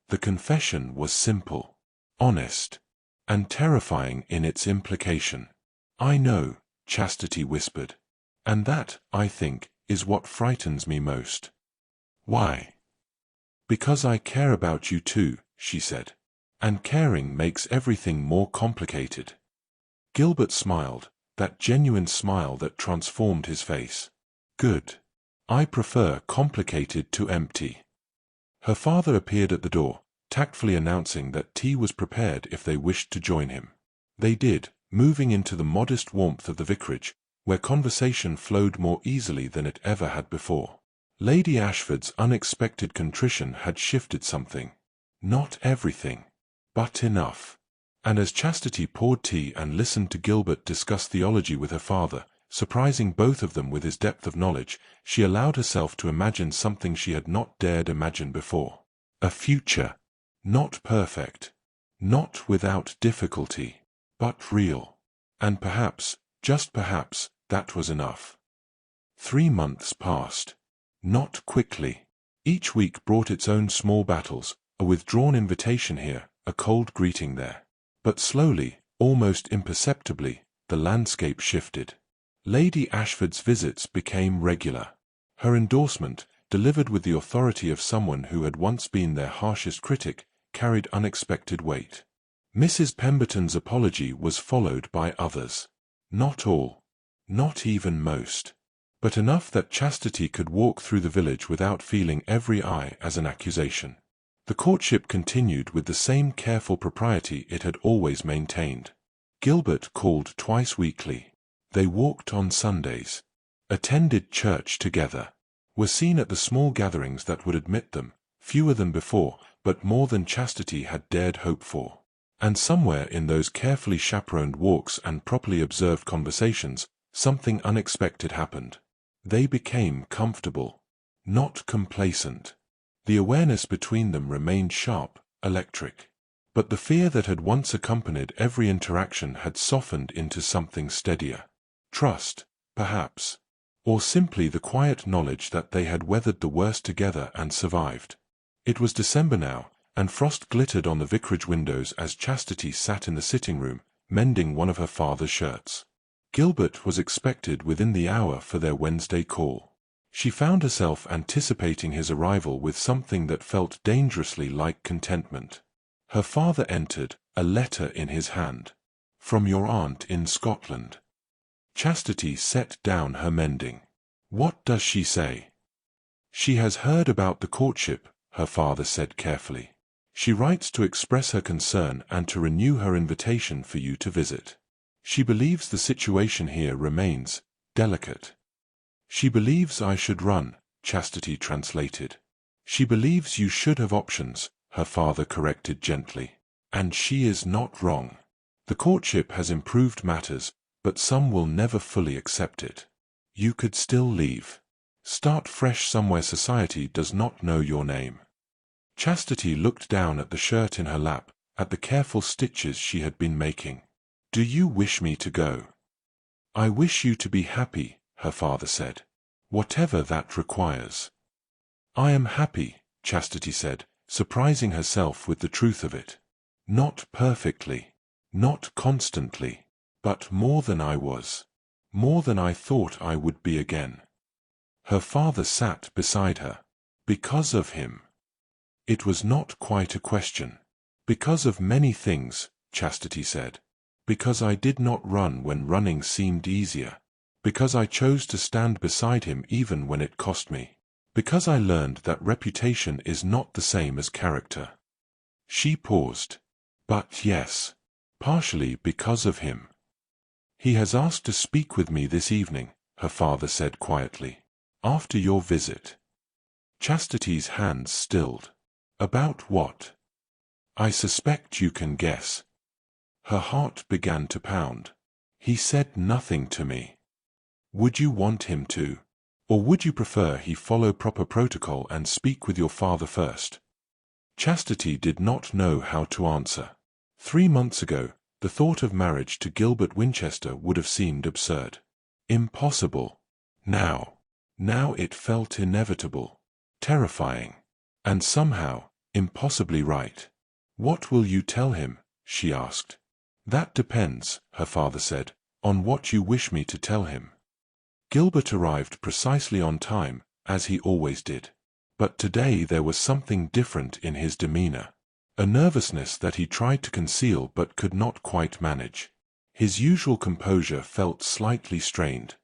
A: The confession was simple, honest, and terrifying in its implication. "I know," Chastity whispered. "And that, I think, is what frightens me most." "Why?" "Because I care about you too," she said. "And caring makes everything more complicated." Gilbert smiled, that genuine smile that transformed his face. "Good. I prefer complicated to empty." Her father appeared at the door, tactfully announcing that tea was prepared if they wished to join him. They did, moving into the modest warmth of the vicarage, where conversation flowed more easily than it ever had before. Lady Ashford's unexpected contrition had shifted something. Not everything, but enough. And as Chastity poured tea and listened to Gilbert discuss theology with her father, surprising both of them with his depth of knowledge, she allowed herself to imagine something she had not dared imagine before. A future. Not perfect. Not without difficulty. But real. And perhaps, just perhaps, that was enough. 3 months passed. Not quickly. Each week brought its own small battles, a withdrawn invitation here, a cold greeting there. But slowly, almost imperceptibly, the landscape shifted. Lady Ashford's visits became regular. Her endorsement, delivered with the authority of someone who had once been their harshest critic, carried unexpected weight. Mrs. Pemberton's apology was followed by others. Not all. Not even most. But enough that Chastity could walk through the village without feeling every eye as an accusation. The courtship continued with the same careful propriety it had always maintained. Gilbert called twice weekly. They walked on Sundays, attended church together, were seen at the small gatherings that would admit them, fewer than before, but more than Chastity had dared hope for. And somewhere in those carefully chaperoned walks and properly observed conversations, something unexpected happened. They became comfortable, not complacent. The awareness between them remained sharp, electric. But the fear that had once accompanied every interaction had softened into something steadier. Trust, perhaps. Or simply the quiet knowledge that they had weathered the worst together and survived. It was December now, and frost glittered on the vicarage windows as Chastity sat in the sitting room, mending one of her father's shirts. Gilbert was expected within the hour for their Wednesday call. She found herself anticipating his arrival with something that felt dangerously like contentment. Her father entered, a letter in his hand. "From your aunt in Scotland." Chastity set down her mending. "What does she say?" "She has heard about the courtship," her father said carefully. "She writes to express her concern and to renew her invitation for you to visit. She believes the situation here remains delicate." "She believes I should run," Chastity translated. "She believes you should have options," her father corrected gently. "And she is not wrong. The courtship has improved matters, but some will never fully accept it. You could still leave. Start fresh somewhere society does not know your name." Chastity looked down at the shirt in her lap, at the careful stitches she had been making. "Do you wish me to go?" "I wish you to be happy," her father said. "Whatever that requires." "I am happy," Chastity said, surprising herself with the truth of it. "Not perfectly. Not constantly. But more than I was. More than I thought I would be again." Her father sat beside her. "Because of him." It was not quite a question. "Because of many things," Chastity said. "Because I did not run when running seemed easier. Because I chose to stand beside him even when it cost me. Because I learned that reputation is not the same as character." She paused. "But yes. Partially because of him." "He has asked to speak with me this evening," her father said quietly. "After your visit." Chastity's hands stilled. "About what?" "I suspect you can guess." Her heart began to pound. "He said nothing to me." "Would you want him to? Or would you prefer he follow proper protocol and speak with your father first?" Chastity did not know how to answer. 3 months ago, the thought of marriage to Gilbert Winchester would have seemed absurd. Impossible. Now it felt inevitable. Terrifying. And somehow, impossibly right. "What will you tell him?" she asked. "That depends," her father said, "on what you wish me to tell him." Gilbert arrived precisely on time, as he always did. But today there was something different in his demeanor. A nervousness that he tried to conceal but could not quite manage. His usual composure felt slightly strained.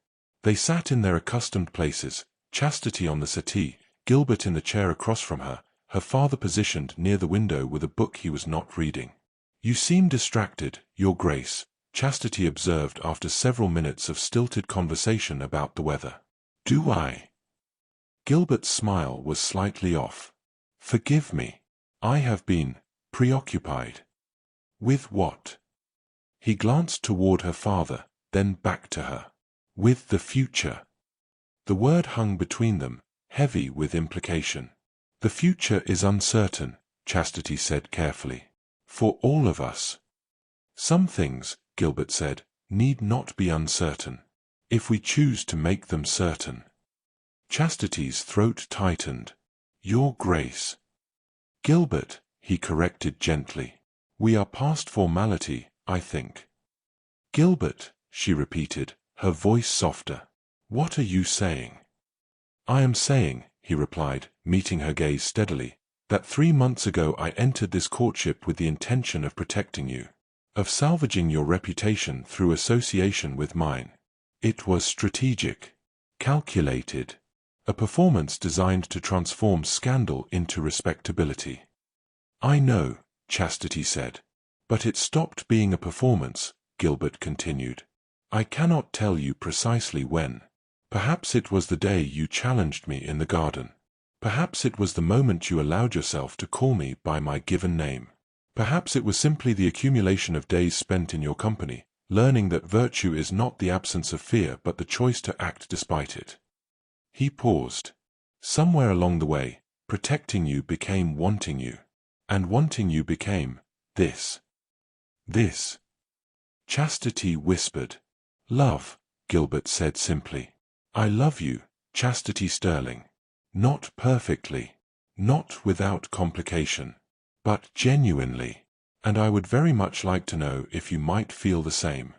A: They sat in their accustomed places, Chastity on the settee, Gilbert in the chair across from her, her father positioned near the window with a book he was not reading. "You seem distracted, Your Grace," Chastity observed after several minutes of stilted conversation about the weather. "Do I?" Gilbert's smile was slightly off. "Forgive me. I have been preoccupied." "With what?" He glanced toward her father, then back to her. "With the future." The word hung between them, heavy with implication. "The future is uncertain," Chastity said carefully. "For all of us." "Some things," Gilbert said, "need not be uncertain, if we choose to make them certain." Chastity's throat tightened. "Your Grace." "Gilbert," he corrected gently. "We are past formality, I think." "Gilbert," she repeated, her voice softer. "What are you saying?" "I am saying," he replied, meeting her gaze steadily, "that 3 months ago I entered this courtship with the intention of protecting you, of salvaging your reputation through association with mine. It was strategic, calculated, a performance designed to transform scandal into respectability. "I know," Chastity said. "But it stopped being a performance," Gilbert continued. "I cannot tell you precisely when. Perhaps it was the day you challenged me in the garden. Perhaps it was the moment you allowed yourself to call me by my given name. Perhaps it was simply the accumulation of days spent in your company, learning that virtue is not the absence of fear but the choice to act despite it." He paused. "Somewhere along the way, protecting you became wanting you. And wanting you became this. This." Chastity whispered. "Love," Gilbert said simply. "I love you, Chastity Sterling. Not perfectly, not without complication, but genuinely, and I would very much like to know if you might feel the same."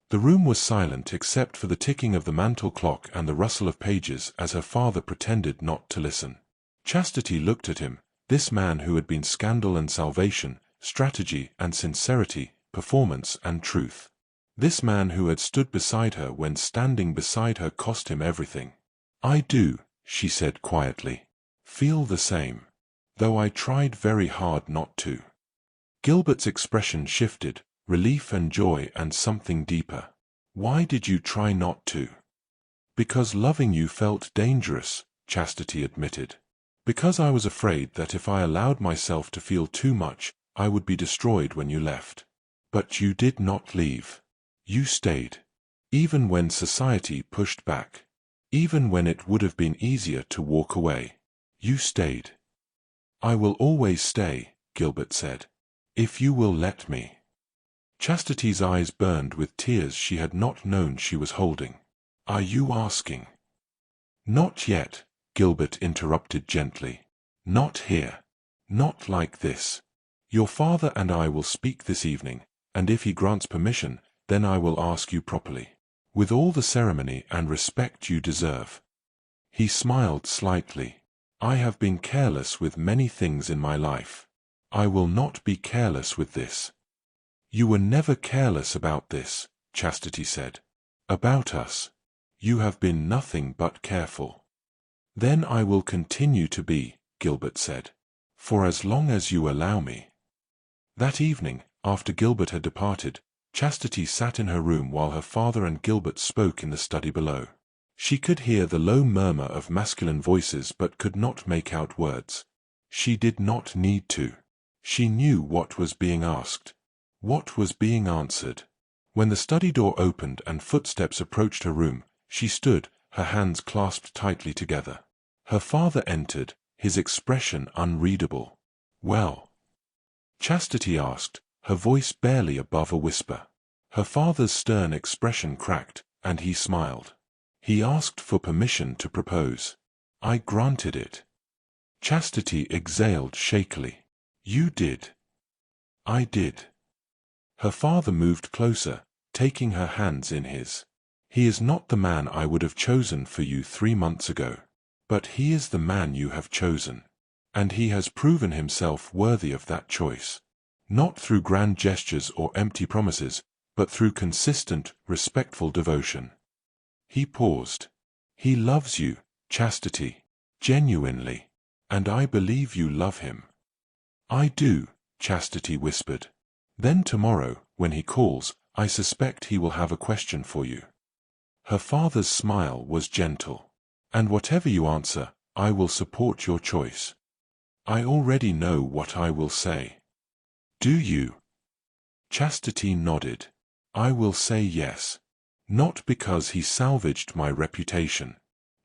A: The room was silent except for the ticking of the mantel clock and the rustle of pages as her father pretended not to listen. Chastity looked at him, this man who had been scandal and salvation, strategy and sincerity, performance and truth. This man who had stood beside her when standing beside her cost him everything. "I do," she said quietly, "feel the same, though I tried very hard not to." Gilbert's expression shifted, relief and joy and something deeper. "Why did you try not to?" "Because loving you felt dangerous," Chastity admitted. "Because I was afraid that if I allowed myself to feel too much, I would be destroyed when you left. But you did not leave. You stayed. Even when society pushed back. Even when it would have been easier to walk away. You stayed." "I will always stay," Gilbert said. "If you will let me." Chastity's eyes burned with tears she had not known she was holding. "Are you asking?" "Not yet," Gilbert interrupted gently. "Not here. Not like this. Your father and I will speak this evening, and if he grants permission, then I will ask you properly. With all the ceremony and respect you deserve." He smiled slightly. "I have been careless with many things in my life. I will not be careless with this." "You were never careless about this," Chastity said. "About us. You have been nothing but careful." "Then I will continue to be," Gilbert said. "For as long as you allow me." That evening, after Gilbert had departed, Chastity sat in her room while her father and Gilbert spoke in the study below. She could hear the low murmur of masculine voices but could not make out words. She did not need to. She knew what was being asked. What was being answered? When the study door opened and footsteps approached her room, she stood, her hands clasped tightly together. Her father entered, his expression unreadable. "Well?" Chastity asked, her voice barely above a whisper. Her father's stern expression cracked, and he smiled. "He asked for permission to propose. I granted it." Chastity exhaled shakily. "You did." "I did." Her father moved closer, taking her hands in his. "He is not the man I would have chosen for you 3 months ago. But he is the man you have chosen. And he has proven himself worthy of that choice. Not through grand gestures or empty promises, but through consistent, respectful devotion." He paused. "He loves you, Chastity, genuinely. And I believe you love him." "I do," Chastity whispered. "Then tomorrow, when he calls, I suspect he will have a question for you." Her father's smile was gentle. "And whatever you answer, I will support your choice." "I already know what I will say." "Do you?" Chastity nodded. "I will say yes. Not because he salvaged my reputation.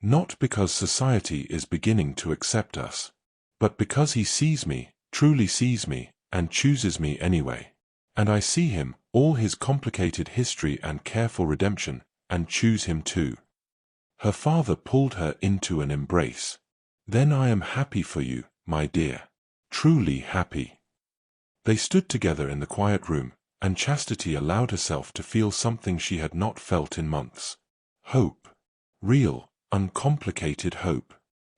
A: Not because society is beginning to accept us. But because he sees me, truly sees me, and chooses me anyway. And I see him, all his complicated history and careful redemption, and choose him too." Her father pulled her into an embrace. "Then I am happy for you, my dear. Truly happy." They stood together in the quiet room, and Chastity allowed herself to feel something she had not felt in months. Hope. Real, uncomplicated hope.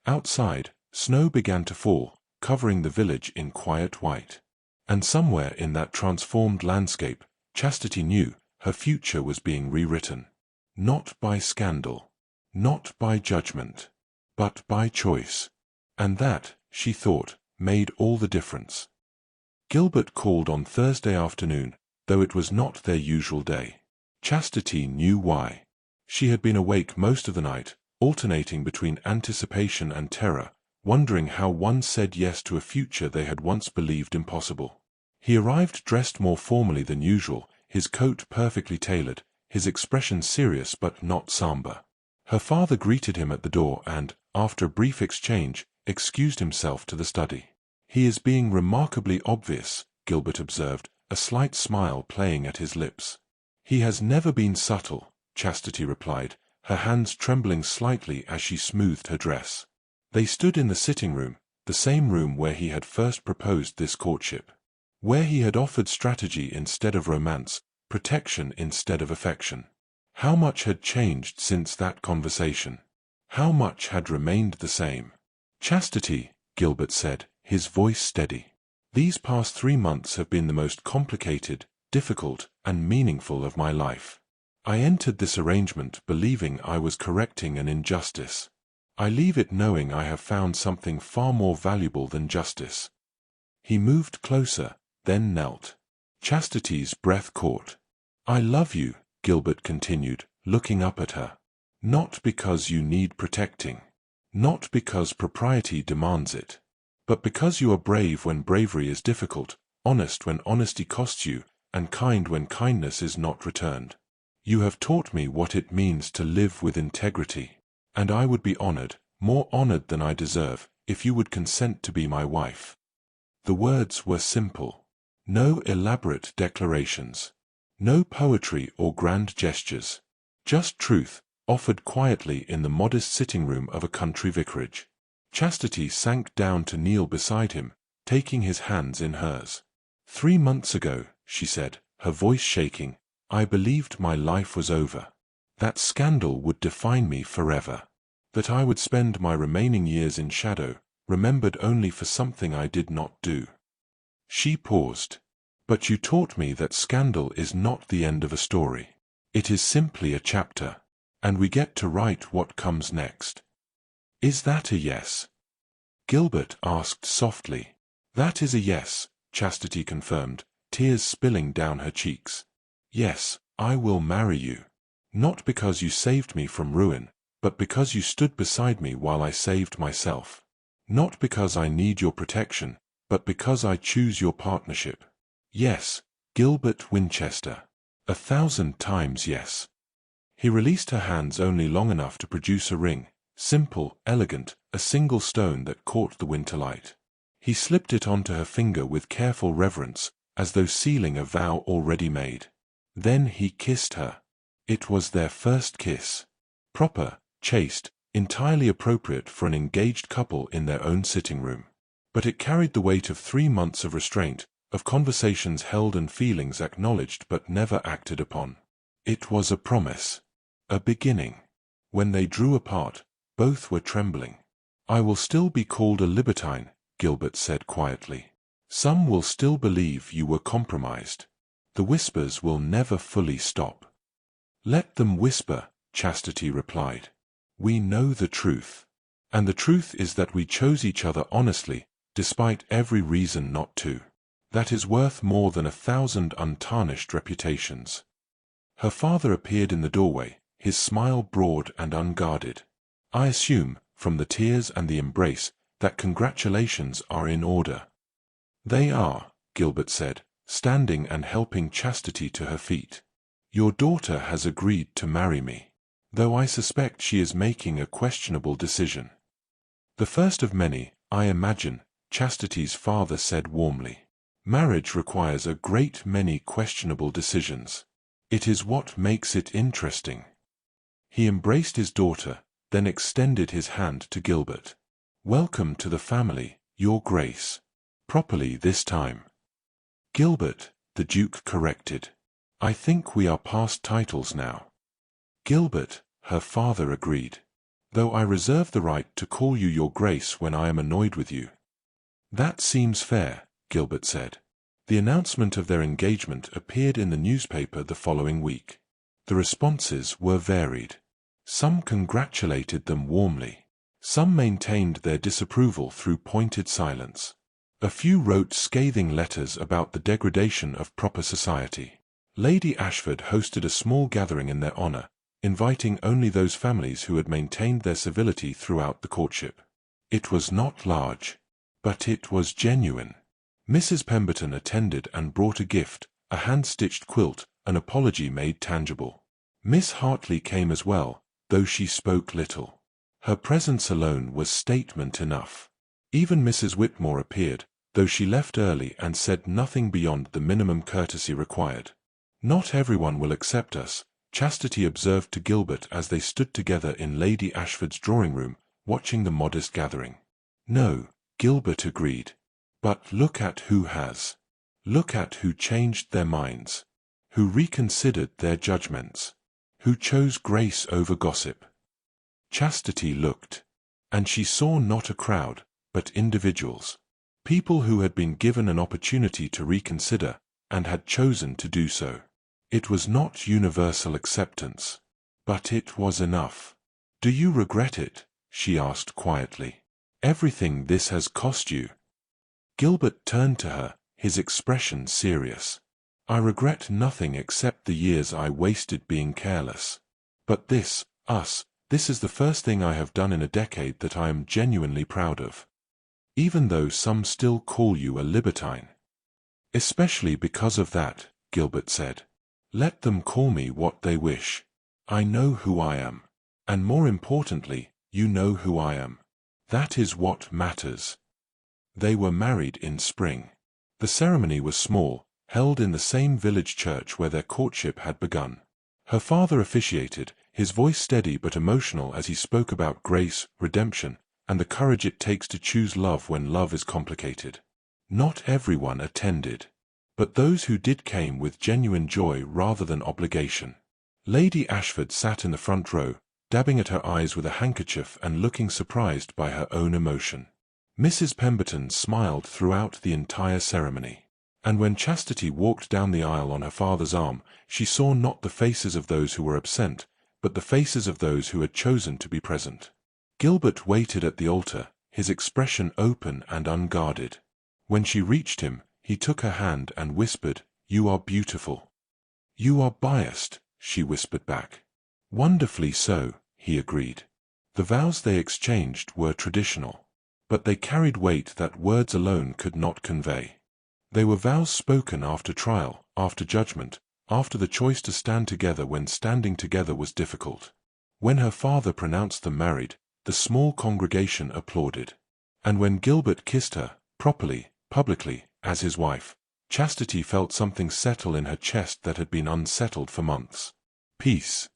A: Outside, snow began to fall, covering the village in quiet white. And somewhere in that transformed landscape, Chastity knew her future was being rewritten. Not by scandal, not by judgment, but by choice. And that, she thought, made all the difference. Gilbert called on Thursday afternoon, though it was not their usual day. Chastity knew why. She had been awake most of the night, alternating between anticipation and terror, wondering how one said yes to a future they had once believed impossible. He arrived dressed more formally than usual, his coat perfectly tailored, his expression serious but not somber. Her father greeted him at the door and, after a brief exchange, excused himself to the study. "He is being remarkably obvious," Gilbert observed, a slight smile playing at his lips. "He has never been subtle," Chastity replied, her hands trembling slightly as she smoothed her dress. They stood in the sitting room, the same room where he had first proposed this courtship. Where he had offered strategy instead of romance, protection instead of affection. How much had changed since that conversation? How much had remained the same? "Chastity," Gilbert said, his voice steady. "These past 3 months have been the most complicated, difficult, and meaningful of my life. I entered this arrangement believing I was correcting an injustice. I leave it knowing I have found something far more valuable than justice." He moved closer, then knelt. Chastity's breath caught. "I love you," Gilbert continued, looking up at her. "Not because you need protecting. Not because propriety demands it. But because you are brave when bravery is difficult, honest when honesty costs you, and kind when kindness is not returned. You have taught me what it means to live with integrity, and I would be honored, more honored than I deserve, if you would consent to be my wife." The words were simple. No elaborate declarations. No poetry or grand gestures. Just truth, offered quietly in the modest sitting room of a country vicarage. Chastity sank down to kneel beside him, taking his hands in hers. "3 months ago," she said, her voice shaking, "I believed my life was over. That scandal would define me forever. That I would spend my remaining years in shadow, remembered only for something I did not do." She paused. "But you taught me that scandal is not the end of a story. It is simply a chapter, and we get to write what comes next. Is that a yes?" Gilbert asked softly. "That is a yes," Chastity confirmed, tears spilling down her cheeks. "Yes, I will marry you. Not because you saved me from ruin, but because you stood beside me while I saved myself. Not because I need your protection, but because I choose your partnership. Yes, Gilbert Winchester. 1,000 times yes." He released her hands only long enough to produce a ring, simple, elegant, a single stone that caught the winter light. He slipped it onto her finger with careful reverence, as though sealing a vow already made. Then he kissed her. It was their first kiss. Proper, chaste, entirely appropriate for an engaged couple in their own sitting room. But it carried the weight of 3 months of restraint, of conversations held and feelings acknowledged but never acted upon. It was a promise. A beginning. When they drew apart, both were trembling. "I will still be called a libertine," Gilbert said quietly. "Some will still believe you were compromised. The whispers will never fully stop." "Let them whisper," Chastity replied. "We know the truth. And the truth is that we chose each other honestly, despite every reason not to. That is worth more than 1,000 untarnished reputations." Her father appeared in the doorway, his smile broad and unguarded. "I assume, from the tears and the embrace, that congratulations are in order." "They are," Gilbert said, standing and helping Chastity to her feet. "Your daughter has agreed to marry me, though I suspect she is making a questionable decision." "The first of many, I imagine," Chastity's father said warmly. "Marriage requires a great many questionable decisions. It is what makes it interesting." He embraced his daughter, then extended his hand to Gilbert. "Welcome to the family, Your Grace. Properly this time." "Gilbert," the Duke corrected. "I think we are past titles now." "Gilbert," her father agreed. "Though I reserve the right to call you Your Grace when I am annoyed with you." "That seems fair," Gilbert said. The announcement of their engagement appeared in the newspaper the following week. The responses were varied. Some congratulated them warmly. Some maintained their disapproval through pointed silence. A few wrote scathing letters about the degradation of proper society. Lady Ashford hosted a small gathering in their honor, inviting only those families who had maintained their civility throughout the courtship. It was not large, but it was genuine. Mrs. Pemberton attended and brought a gift, a hand-stitched quilt, an apology made tangible. Miss Hartley came as well, though she spoke little. Her presence alone was statement enough. Even Mrs. Whitmore appeared, though she left early and said nothing beyond the minimum courtesy required. "Not everyone will accept us," Chastity observed to Gilbert as they stood together in Lady Ashford's drawing-room, watching the modest gathering. "No," Gilbert agreed. "But look at who has. Look at who changed their minds, who reconsidered their judgments, who chose grace over gossip." Chastity looked, and she saw not a crowd, but individuals. People who had been given an opportunity to reconsider, and had chosen to do so. It was not universal acceptance, but it was enough. "Do you regret it?" she asked quietly. "Everything this has cost you?" Gilbert turned to her, his expression serious. "I regret nothing except the years I wasted being careless. But this is the first thing I have done in a decade that I am genuinely proud of. Even though some still call you a libertine." "Especially because of that," Gilbert said. "Let them call me what they wish. I know who I am. And more importantly, you know who I am. That is what matters." They were married in spring. The ceremony was small, held in the same village church where their courtship had begun. Her father officiated, his voice steady but emotional as he spoke about grace, redemption, and the courage it takes to choose love when love is complicated. Not everyone attended, but those who did came with genuine joy rather than obligation. Lady Ashford sat in the front row, dabbing at her eyes with a handkerchief and looking surprised by her own emotion. Mrs. Pemberton smiled throughout the entire ceremony. And when Chastity walked down the aisle on her father's arm, she saw not the faces of those who were absent, but the faces of those who had chosen to be present. Gilbert waited at the altar, his expression open and unguarded. When she reached him, he took her hand and whispered, "You are beautiful." "You are biased," she whispered back. "Wonderfully so," he agreed. The vows they exchanged were traditional, but they carried weight that words alone could not convey. They were vows spoken after trial, after judgment, after the choice to stand together when standing together was difficult. When her father pronounced them married, the small congregation applauded. And when Gilbert kissed her, properly, publicly, as his wife, Chastity felt something settle in her chest that had been unsettled for months. Peace.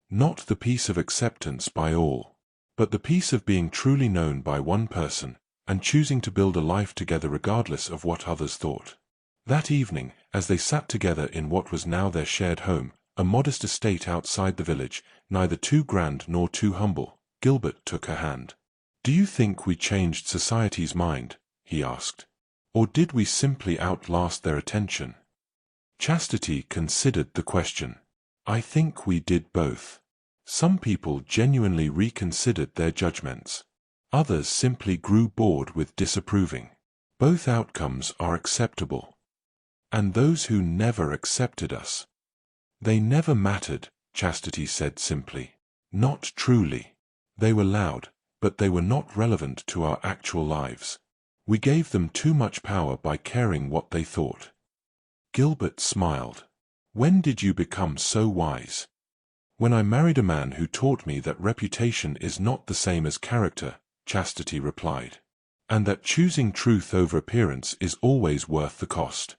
A: Not the peace of acceptance by all, but the peace of being truly known by one person, and choosing to build a life together regardless of what others thought. That evening, as they sat together in what was now their shared home, a modest estate outside the village, neither too grand nor too humble, Gilbert took her hand. "Do you think we changed society's mind?" he asked. "Or did we simply outlast their attention?" Chastity considered the question. "I think we did both. Some people genuinely reconsidered their judgments. Others simply grew bored with disapproving. Both outcomes are acceptable. And those who never accepted us, they never mattered," Chastity said simply. "Not truly. They were loud, but they were not relevant to our actual lives. We gave them too much power by caring what they thought." Gilbert smiled. "When did you become so wise?" "When I married a man who taught me that reputation is not the same as character," Chastity replied, "and that choosing truth over appearance is always worth the cost."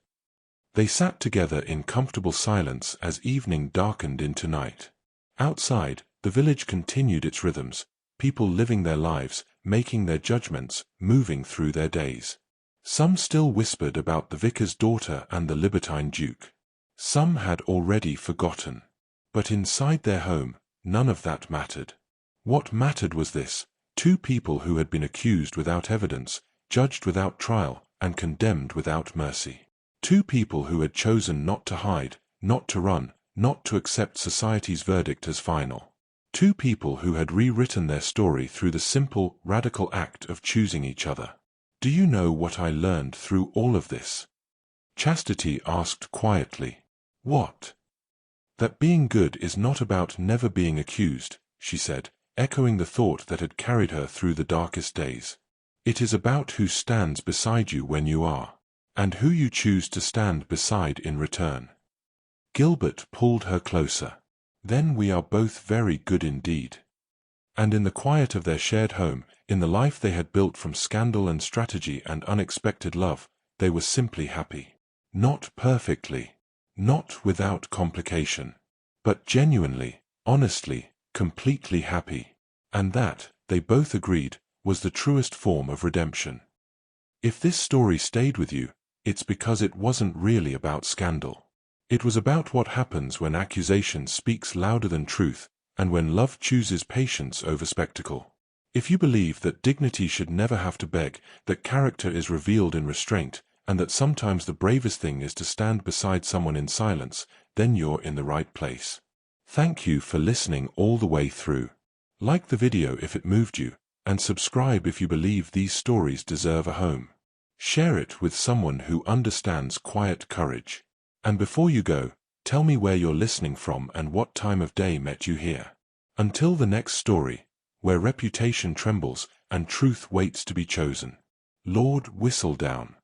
A: They sat together in comfortable silence as evening darkened into night. Outside, the village continued its rhythms, people living their lives, making their judgments, moving through their days. Some still whispered about the vicar's daughter and the Libertine duke. Some had already forgotten. But inside their home, none of that mattered. What mattered was this: two people who had been accused without evidence, judged without trial, and condemned without mercy. Two people who had chosen not to hide, not to run, not to accept society's verdict as final. Two people who had rewritten their story through the simple, radical act of choosing each other. Do you know what I learned through all of this? Chastity asked quietly. What? That being good is not about never being accused, she said, echoing the thought that had carried her through the darkest days. It is about who stands beside you when you are, and who you choose to stand beside in return. Gilbert pulled her closer. Then we are both very good indeed. And in the quiet of their shared home, in the life they had built from scandal and strategy and unexpected love, they were simply happy. Not perfectly, not without complication, but genuinely, honestly, completely happy. And that, they both agreed, was the truest form of redemption. If this story stayed with you, it's because it wasn't really about scandal. It was about what happens when accusation speaks louder than truth, and when love chooses patience over spectacle. If you believe that dignity should never have to beg, that character is revealed in restraint, and that sometimes the bravest thing is to stand beside someone in silence, then you're in the right place. Thank you for listening all the way through. Like the video if it moved you, and subscribe if you believe these stories deserve a home. Share it with someone who understands quiet courage. And before you go, tell me where you're listening from and what time of day met you here. Until the next story, where reputation trembles and truth waits to be chosen. Lord Whistledown.